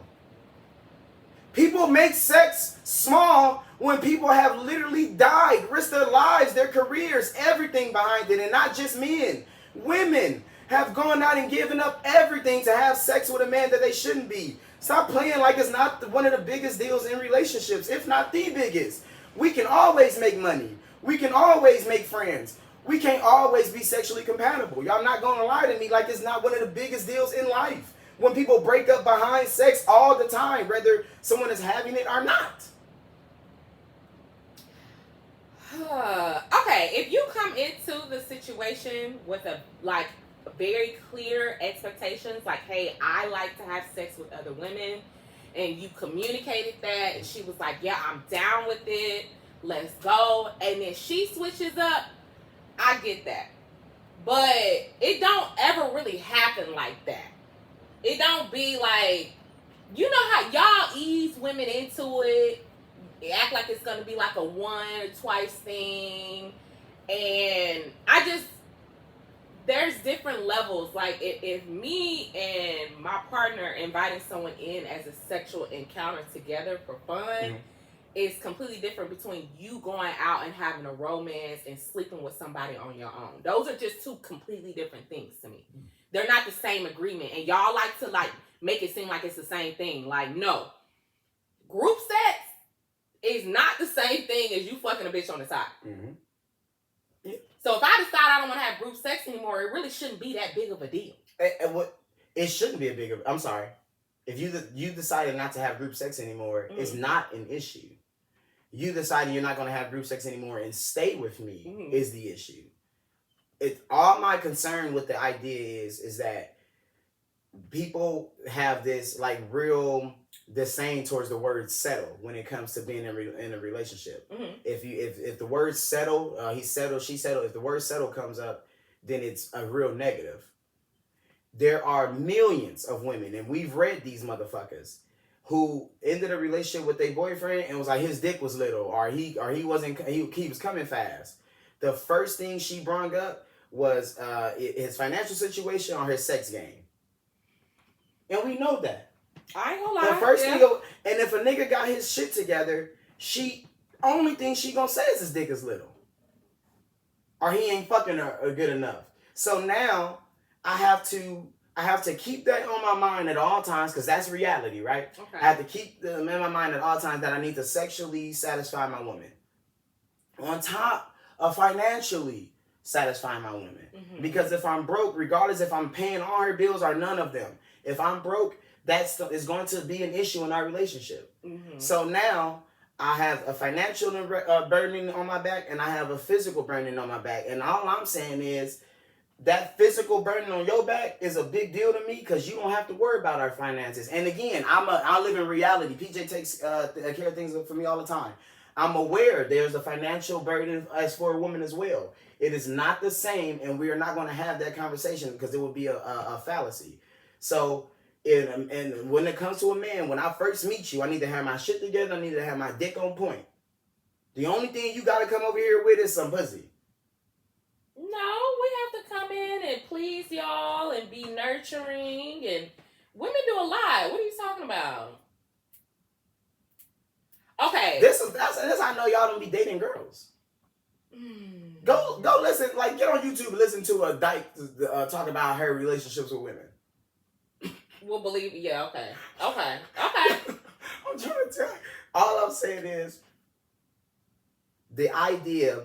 People make sex small when people have literally died, risked their lives, their careers, everything behind it, and not just men. Women have gone out and given up everything to have sex with a man that they shouldn't be. Stop playing like it's not one of the biggest deals in relationships, if not the biggest. We can always make money. We can always make friends. We can't always be sexually compatible. Y'all not going to lie to me like it's not one of the biggest deals in life. When people break up behind sex all the time, whether someone is having it or not. Okay, if you come into the situation with very clear expectations, like, hey, I like to have sex with other women, and you communicated that, and she was like, yeah, I'm down with it, let's go, and then she switches up, I get that. But it don't ever really happen like that. It don't be like, you know how y'all ease women into it, act like it's gonna be like a one or twice thing, and there's different levels. Like if me and my partner inviting someone in as a sexual encounter together for fun, is completely different between you going out and having a romance and sleeping with somebody on your own. Those are just two completely different things to me. They're not the same agreement, and y'all like to make it seem like it's the same thing. Like, no, group sex is not the same thing as you fucking a bitch on the side. Mm-hmm. Yeah. So if I decide I don't want to have group sex anymore, it really shouldn't be that big of a deal. It shouldn't be a big. I'm sorry. If you decided not to have group sex anymore, it's not an issue. You deciding you're not going to have group sex anymore and stay with me is the issue. All my concern with the idea is that people have this real disdain towards the word settle when it comes to being in a relationship. Mm-hmm. If the word settle, he settled, she settled. If the word settle comes up, then it's a real negative. There are millions of women, and we've read these motherfuckers who ended a relationship with their boyfriend and was like his dick was little, or he was coming fast. The first thing she brought up was his financial situation or his sex game, and we know that. I ain't gonna lie. The first thing, and if a nigga got his shit together, only thing she gonna say is his dick is little, or he ain't fucking her good enough. So now I have to keep that on my mind at all times, because that's reality, right? Okay. I have to keep them in my mind at all times that I need to sexually satisfy my woman, on top of financially satisfying my woman. Mm-hmm. Because if I'm broke, regardless if I'm paying all her bills or none of them, if I'm broke, that is going to be an issue in our relationship. Mm-hmm. So now I have a financial burden on my back, and I have a physical burden on my back. And all I'm saying is that physical burden on your back is a big deal to me, because you don't have to worry about our finances. And again, I live in reality. PJ takes care of things for me all the time. I'm aware there's a financial burden as for a woman as well. It is not the same, and we are not going to have that conversation because it would be a fallacy. So And when it comes to a man, when I first meet you, I need to have my shit together. I need to have my dick on point. The only thing you gotta come over here with is some pussy. No, we have to come in and please y'all and be nurturing, and women do a lot. What are you talking about? Okay. That's how I know y'all don't be dating girls. Go listen, like get on YouTube and listen to a dyke talk about her relationships with women. We'll believe, yeah, okay. I'm trying to tell you. All I'm saying is the idea,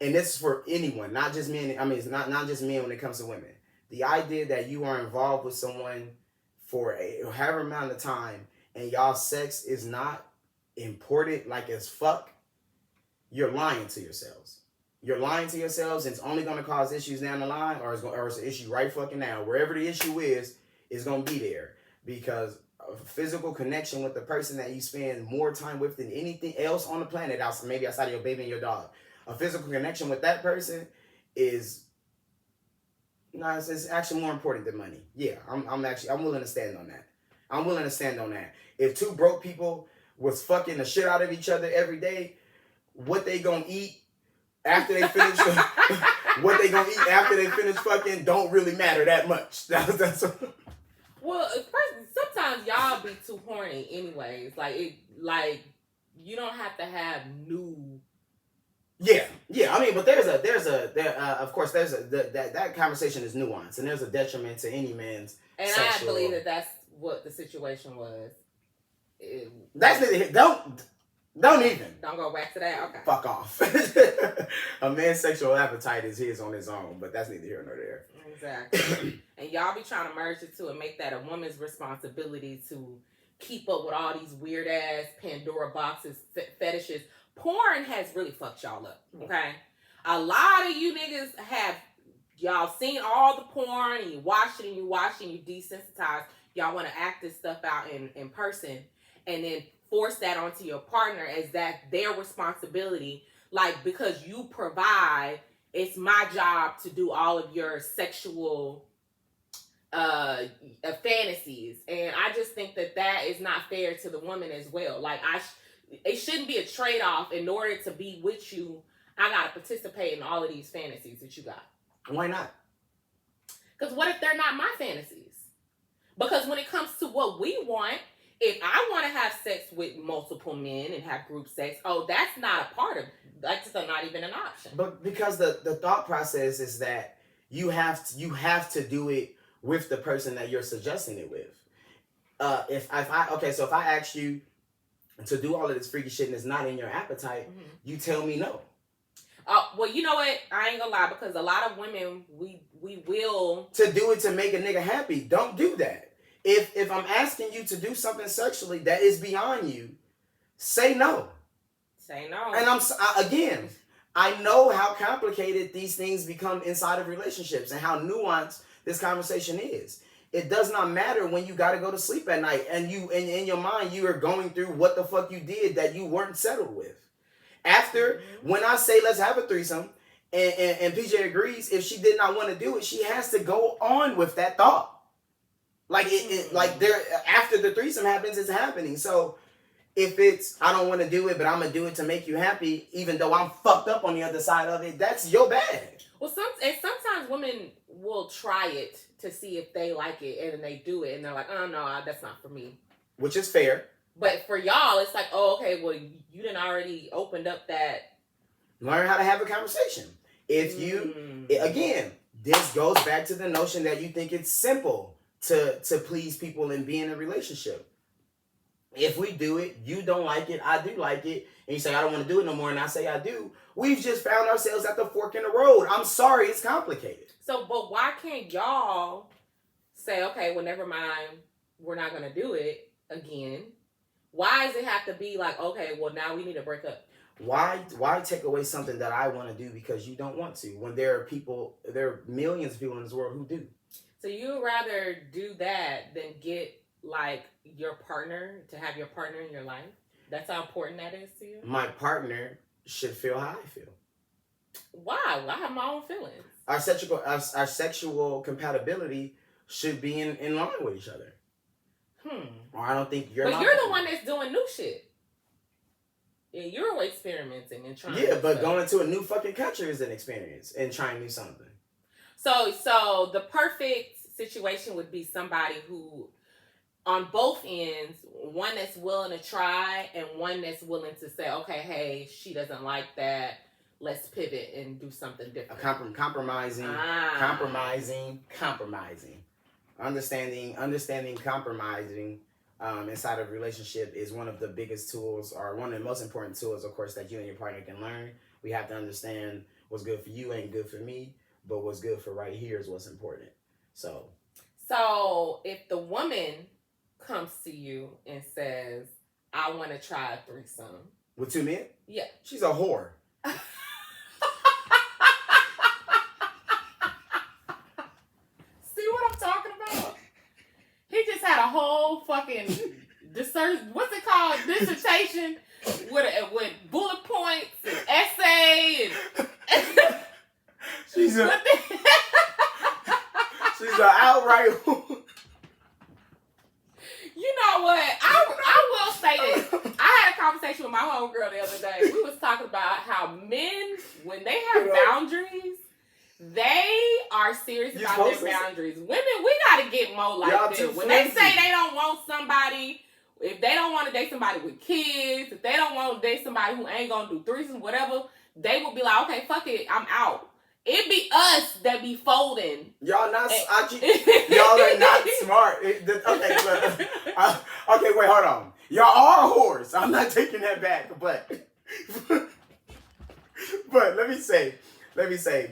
and this is for anyone, not just men. I mean, it's not just men when it comes to women. The idea that you are involved with someone for however amount of time and y'all sex is not important, like as fuck, you're lying to yourselves. You're lying to yourselves, and it's only going to cause issues down the line, or it's an issue right fucking now. Wherever the issue is going to be there, because a physical connection with the person that you spend more time with than anything else on the planet, maybe outside of your baby and your dog. A physical connection with that person is it's actually more important than money. Yeah, I'm willing to stand on that. I'm willing to stand on that. If two broke people was fucking the shit out of each other every day, what they gonna eat after they finish fucking don't really matter that much. That's well, first, sometimes y'all be too horny anyways. Like you don't have to have new. Yeah. I mean, but of course that conversation is nuanced, and there's a detriment to any man's. And sexual... I believe that that's what the situation was. That's neither here. Don't even. Don't go back to that. Okay. Fuck off. A man's sexual appetite is his on his own, but that's neither here nor there. Exactly. And y'all be trying to merge the two and make that a woman's responsibility to keep up with all these weird ass Pandora boxes, fetishes. Porn has really fucked y'all up. Okay. A lot of you niggas have y'all seen all the porn and you watch it and you desensitized. Y'all want to act this stuff out in person and then force that onto your partner as that their responsibility. Like, because you provide, it's my job to do all of your sexual fantasies. And I just think that is not fair to the woman as well. Like, it shouldn't be a trade-off. In order to be with you, I got to participate in all of these fantasies that you got. Why not? Because what if they're not my fantasies? Because when it comes to what we want, if I want to have sex with multiple men and have group sex, that's not a part of it. That's not even an option. But because the thought process is that you have to do it with the person that you're suggesting it with. If I ask you to do all of this freaky shit and it's not in your appetite, you tell me no. Well, you know what? I ain't gonna lie, because a lot of women, we will... To do it to make a nigga happy, don't do that. If I'm asking you to do something sexually that is beyond you, say no. Say no. And I know how complicated these things become inside of relationships and how nuanced this conversation is. It does not matter when you got to go to sleep at night and you, in your mind, you are going through what the fuck you did that you weren't settled with. After, when I say let's have a threesome, and PJ agrees, if she did not want to do it, she has to go on with that thought. Like after the threesome happens, it's happening. So if it's, I don't want to do it, but I'm going to do it to make you happy, even though I'm fucked up on the other side of it, that's your bad. Well, sometimes women will try it to see if they like it, and then they do it, and they're like, oh, no, that's not for me. Which is fair. But for y'all, it's like, oh, okay, well, you done already opened up that. Learn how to have a conversation. If you, again, this goes back to the notion that you think it's simple to please people and be in a relationship. If we do it, you don't like it, I do like it, and you say, I don't want to do it no more, and I say I do, we've just found ourselves at the fork in the road. I'm sorry, it's complicated. So, but why can't y'all say, okay, well, never mind, we're not going to do it again? Why does it have to be like, okay, well, now we need to break up? Why take away something that I want to do because you don't want to, when there are millions of people in this world who do? So you'd rather do that than get, like, your partner, to have your partner in your life? That's how important that is to you? My partner should feel how I feel. Why? I have my own feelings. Our sexual compatibility should be in line with each other. Or I don't think you're. But you're the one that's doing new shit. Yeah, you're experimenting and trying. Yeah, but going to a new fucking country is an experience and trying new something. So the perfect situation would be somebody who, on both ends, one that's willing to try and one that's willing to say, okay, hey, she doesn't like that. Let's pivot and do something different. Compromising. Understanding compromising inside of a relationship is one of the biggest tools, or one of the most important tools, of course, that you and your partner can learn. We have to understand what's good for you ain't good for me, but what's good for right here is what's important. So if the woman comes to you and says, I want to try a threesome. With two men? Yeah. She's a whore. See what I'm talking about? He just had a whole fucking what's it called? Dissertation with bullet points and essay and she's an outright whore. You know what? I will say this. I had a conversation with my homegirl the other day. We was talking about how men, when they have boundaries, they are serious about their boundaries. Women, we gotta get more like this. When they say they don't want somebody, if they don't want to date somebody with kids, if they don't want to date somebody who ain't gonna do threesomes, whatever, they will be like, okay, fuck it, I'm out. It be us that be folding. Y'all not. Y'all are not smart. Okay, wait, hold on. Y'all are whores. I'm not taking that back, but let me say,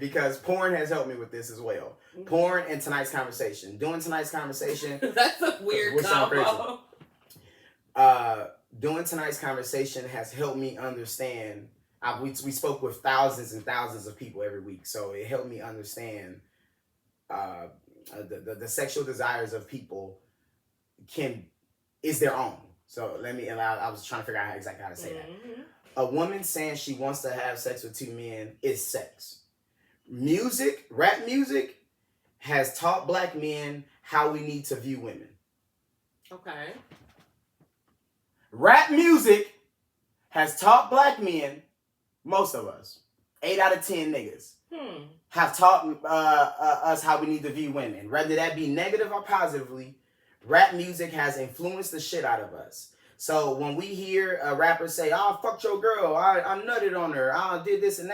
because porn has helped me with this as well. Porn and tonight's conversation. Doing tonight's conversation. That's a weird combo. Doing tonight's conversation has helped me understand. We spoke with thousands and thousands of people every week, so it helped me understand the sexual desires of people is their own. So I was trying to figure out exactly how to say that. A woman saying she wants to have sex with two men is sex. Rap music has taught black men how we need to view women. Okay. Rap music has taught black men, most of us, 8 out of 10 niggas, have taught us how we need to view women. Whether that be negative or positively, rap music has influenced the shit out of us. So when we hear a rapper say, "Oh, fuck your girl, I nutted on her, I did this and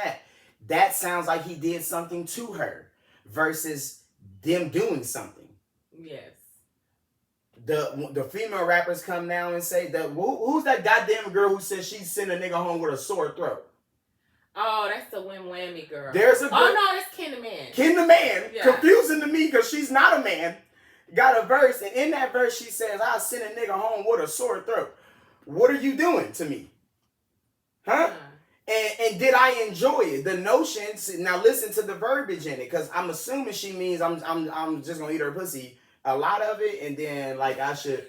that sounds like he did something to her, versus them doing something. Yes. The female rappers come now and say that who's that goddamn girl who says she sent a nigga home with a sore throat? Oh, that's the Win Whammy girl. There's a girl. Oh no, that's Ken the Man. Ken the Man. Yeah. Confusing to me because she's not a man. Got a verse, and in that verse she says, "I sent a nigga home with a sore throat." What are you doing to me? Huh? And did I enjoy it? The notions. Now listen to the verbiage in it, because I'm assuming she means I'm just gonna eat her pussy. A lot of it, and then like I should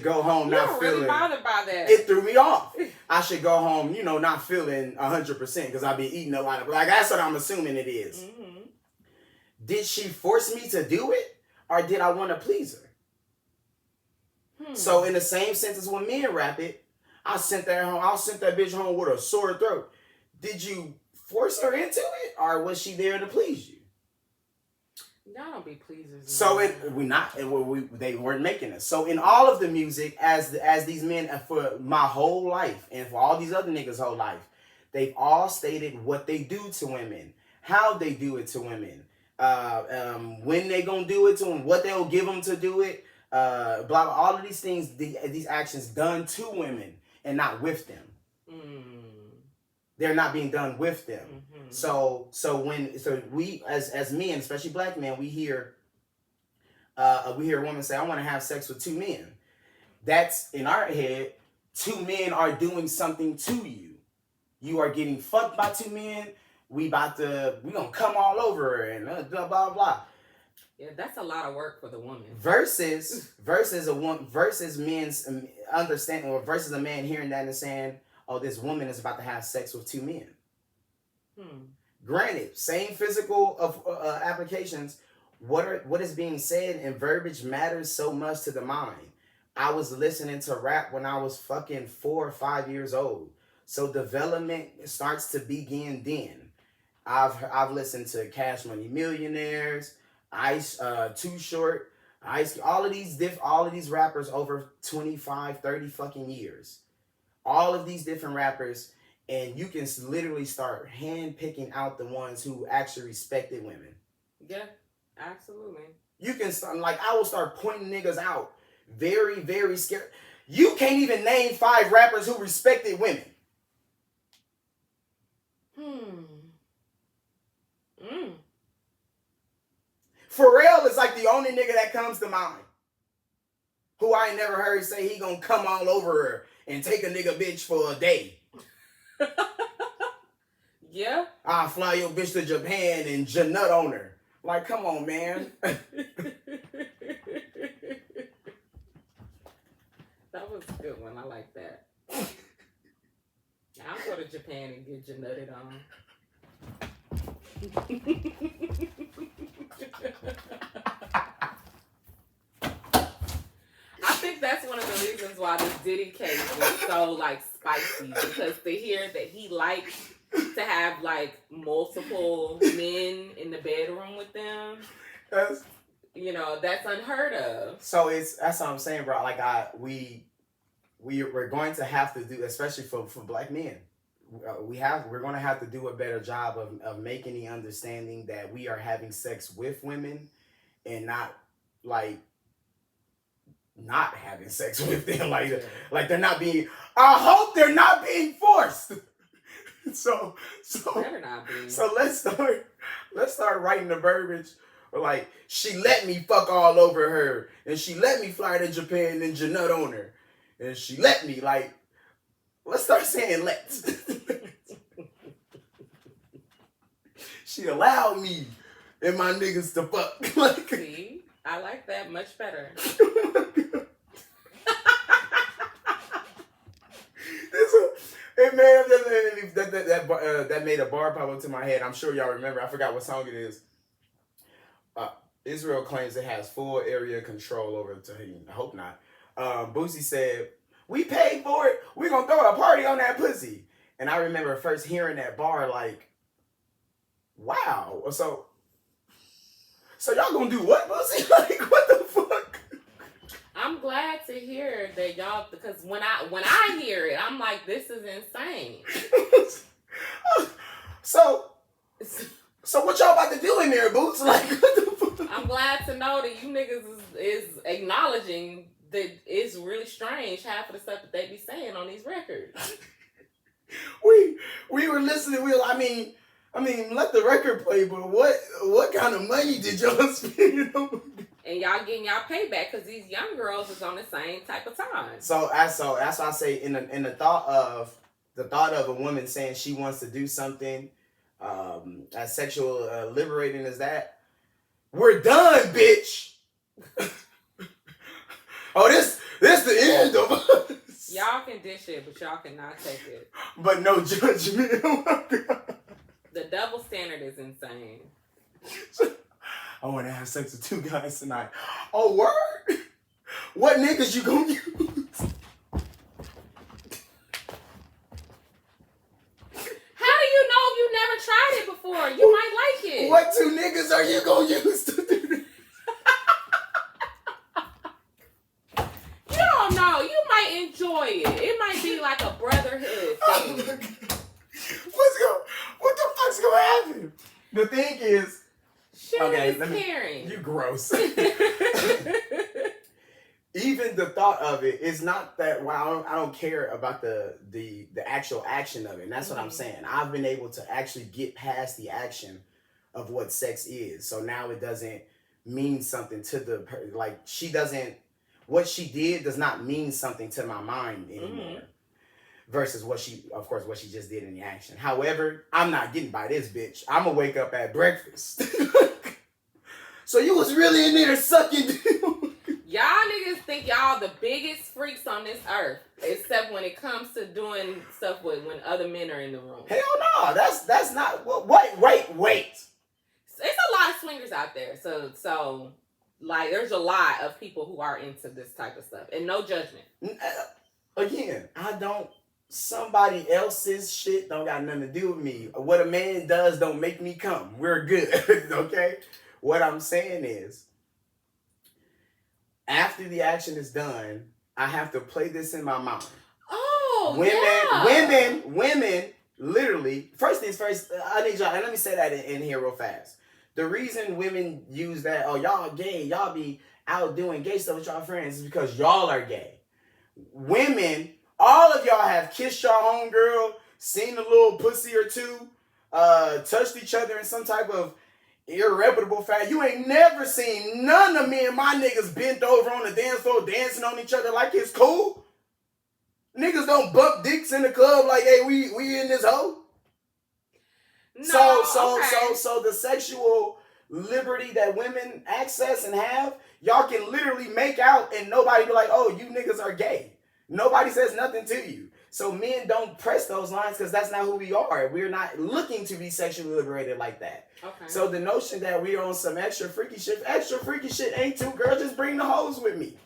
go home not feeling. Really bothered by that. It threw me off. I should go home, not feeling 100% because I've been eating a lot of. Like that's what I'm assuming it is. Mm-hmm. Did she force me to do it, or did I want to please her? So in the same sense as when men rap it, I sent that bitch home with a sore throat. Did you force her into it, or was she there to please you? Y'all don't be pleasers. So they weren't making it. So in all of the music, as these men, for my whole life, and for all these other niggas' whole life, they've all stated what they do to women, how they do it to women, when they gonna do it to them, what they'll give them to do it, blah blah. All of these things, these actions done to women and not with them. They're not being done with them. Mm-hmm. So we as men, especially black men, we hear a woman say, "I want to have sex with two men." That's in our head. Two men are doing something to you. You are getting fucked by two men. We gonna come all over her and blah blah blah. Yeah, that's a lot of work for the woman. Versus men's understanding, or versus a man hearing that and saying, "Oh, this woman is about to have sex with two men." Granted, same physical applications. what is being said and verbiage matters so much to the mind. I was listening to rap when I was fucking 4 or 5 years old. So development starts to begin then. I've listened to Cash Money Millionaires, Ice, Too Short, Ice, all of these rappers over 25, 30 fucking years. All of these different rappers, and you can literally start hand picking out the ones who actually respected women. Yeah, absolutely. You can start, like, I will start pointing niggas out. Very, very scared. You can't even name 5 rappers who respected women. Pharrell is like the only nigga that comes to mind. Who I ain't never heard say he gonna come all over her and take a nigga bitch for a day. Yeah. I'll fly your bitch to Japan and janut on her. Like, come on, man. That was a good one. I like that. I'll go to Japan and get janutted on. I think that's one of the reasons why this Diddy case was so like spicy, because to hear that he likes to have like multiple men in the bedroom with them, that's unheard of. So that's what I'm saying, bro. Like we're going to have to do, especially for black men. We're going to have to do a better job of making the understanding that we are having sex with women and not having sex with them. Like they're not being, I hope they're not being forced. So better not be. So let's start writing the verbiage. Like, she let me fuck all over her, and she let me fly to Japan and janut on her, and she let me, like, let's start saying let's. She allowed me and my niggas to fuck. Like, see, I like that much better. That made a bar pop into my head. I'm sure y'all remember. I forgot what song it is. Israel claims it has full area control over Tahiti. I hope not. Boosie said, "We paid for it. We're gonna throw a party on that pussy." And I remember first hearing that bar, like, wow. So y'all gonna do what, Boosie? Like, what the fuck? I'm glad to hear that y'all, because when I hear it, I'm like, this is insane. So what y'all about to do in there, Boots? Like, what the fuck? I'm glad to know that you niggas is acknowledging that it's really strange half of the stuff that they be saying on these records. We were listening. I mean, let the record play. But what kind of money did y'all spend? And y'all getting y'all payback because these young girls is on the same type of time. So that's why I say in the thought of a woman saying she wants to do something as sexual liberating as that, we're done, bitch. Oh, this the end of us. Y'all can dish it, but y'all cannot take it. But no judgment. Oh my God. The double standard is insane. I want to have sex with 2 guys tonight. Oh, word? What niggas you gonna use? How do you know if you never tried it before? You might like it. What 2 niggas are you gonna use to do this? You don't know. You might enjoy it. It might be like a brotherhood thing. What the fuck's gonna happen? The thing is, Caring. You gross. Even the thought of it is not that. Well, I don't care about the actual action of it. And that's what I'm saying. I've been able to actually get past the action of what sex is. So now it doesn't mean something to she doesn't. What she did does not mean something to my mind anymore. Versus what she just did in the action. However, I'm not getting by this bitch. I'm gonna wake up at breakfast. So you was really in there sucking. Y'all niggas think y'all the biggest freaks on this earth, except when it comes to doing stuff when other men are in the room. Hell no, that's not. Wait. a lot of swingers out there. So like, there's a lot of people who are into this type of stuff, and no judgment. Again, somebody else's shit don't got nothing to do with me. What a man does don't make me come. We're good, okay? What I'm saying is, after the action is done, I have to play this in my mind. Oh, Women, literally, first things first, I need y'all, and let me say that in here real fast. The reason women use that, oh, y'all gay, y'all be out doing gay stuff with y'all friends, is because y'all are gay. Women, all of y'all have kissed your homegirl, seen a little pussy or two, touched each other in some type of irreputable fact. You ain't never seen none of me and my niggas bent over on the dance floor dancing on each other like it's cool. Niggas don't bump dicks in the club like, hey, we in this hoe. No, So the sexual liberty that women access and have, y'all can literally make out and nobody be like, oh, you niggas are gay. Nobody says nothing to you. So men don't press those lines because that's not who we are. We're not looking to be sexually liberated like that. Okay. So the notion that we're on some extra freaky shit ain't too, girl, just bring the hoes with me.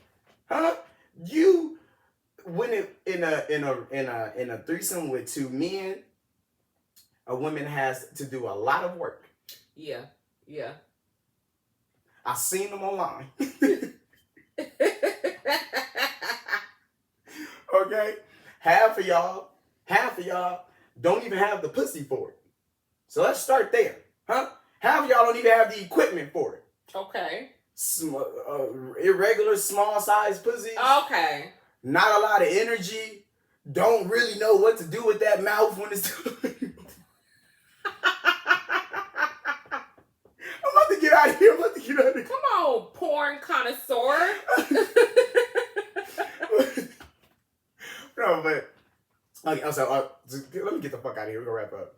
Huh? You, when it in a threesome with two men, a woman has to do a lot of work. Yeah. I've seen them online. Okay? Half of y'all don't even have the pussy for it. So let's start there. Huh? Half of y'all don't even have the equipment for it. Okay. Irregular, small size pussies. Okay. Not a lot of energy. Don't really know what to do with that mouth when it's... I'm about to get out of here. Come on, porn connoisseur. No, but... Okay, so let me get the fuck out of here. We're going to wrap up.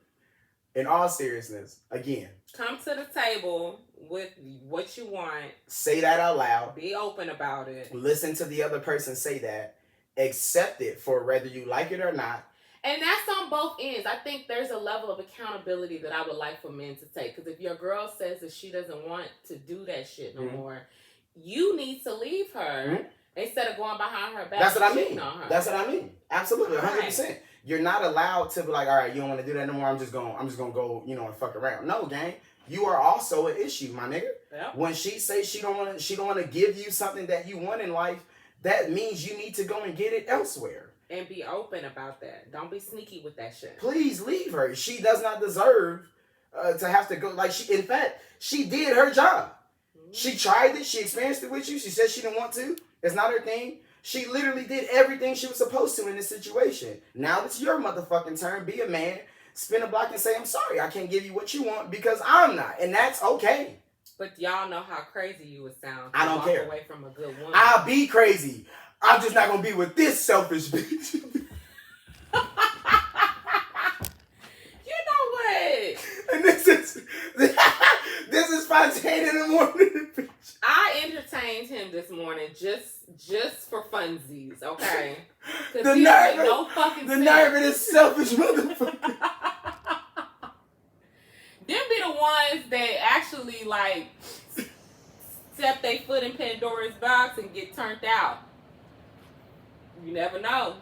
In all seriousness, again... Come to the table with what you want. Say that out loud. Be open about it. Listen to the other person say that. Accept it for whether you like it or not. And that's on both ends. I think there's a level of accountability that I would like for men to take. Because if your girl says that she doesn't want to do that shit no more, you need to leave her instead of going behind her back. That's what I mean. On her. That's what I mean. Absolutely, 100%. Right. You're not allowed to be like, all right, you don't want to do that no more. I'm just gonna go, and fuck around. No, gang. You are also an issue, my nigga. Yep. When she says she don't want to give you something that you want in life, that means you need to go and get it elsewhere. And be open about that. Don't be sneaky with that shit. Please leave her. She does not deserve to have to go. Like, in fact, she did her job. She tried it. She experienced it with you. She said she didn't want to. It's not her thing. She literally did everything she was supposed to in this situation. Now it's your motherfucking turn. Be a man. Spin a block and say, I'm sorry. I can't give you what you want because I'm not. And that's okay. But y'all know how crazy you would sound. I don't care. Away from a good woman. I'll be crazy. I'm just not going to be with this selfish bitch. You know what? And this is Fontane in the morning. I entertained him this morning just for funsies, okay? The nerve, no fucking the nerve of this selfish motherfucker. Them be the ones that actually like step their foot in Pandora's box and get turned out. You never know.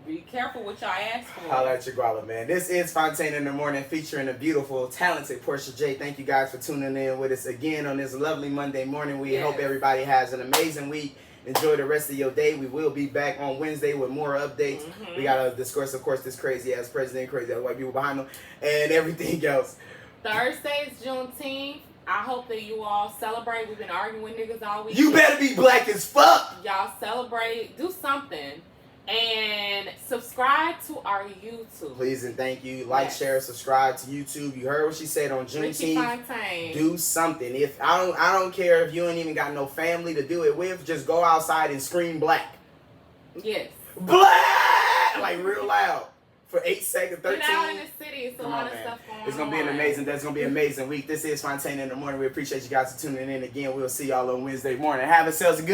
Be careful what y'all ask for. Holla at your guala, man. This is Fontane in the Morning featuring the beautiful, talented Portia J. Thank you guys for tuning in with us again on this lovely Monday morning. We hope everybody has an amazing week. Enjoy the rest of your day. We will be back on Wednesday with more updates. We got to discuss, of course, this crazy-ass president, crazy-ass white people behind him, and everything else. Thursday is Juneteenth. I hope that you all celebrate. We've been arguing with niggas all week. You better be black as fuck. Y'all celebrate. Do something. And subscribe to our YouTube. Please and thank you. Like, share, subscribe to YouTube. You heard what she said on Juneteenth. Do something. If I don't care if you ain't even got no family to do it with. Just go outside and scream black. Yes. Black! Like real loud. For 8 seconds, 13. You're now in the city. It's a lot of stuff going on. It's gonna be an amazing. That's gonna be an amazing week. This is Fontane in the Morning. We appreciate you guys for tuning in again. We'll see y'all on Wednesday morning. Have yourselves a good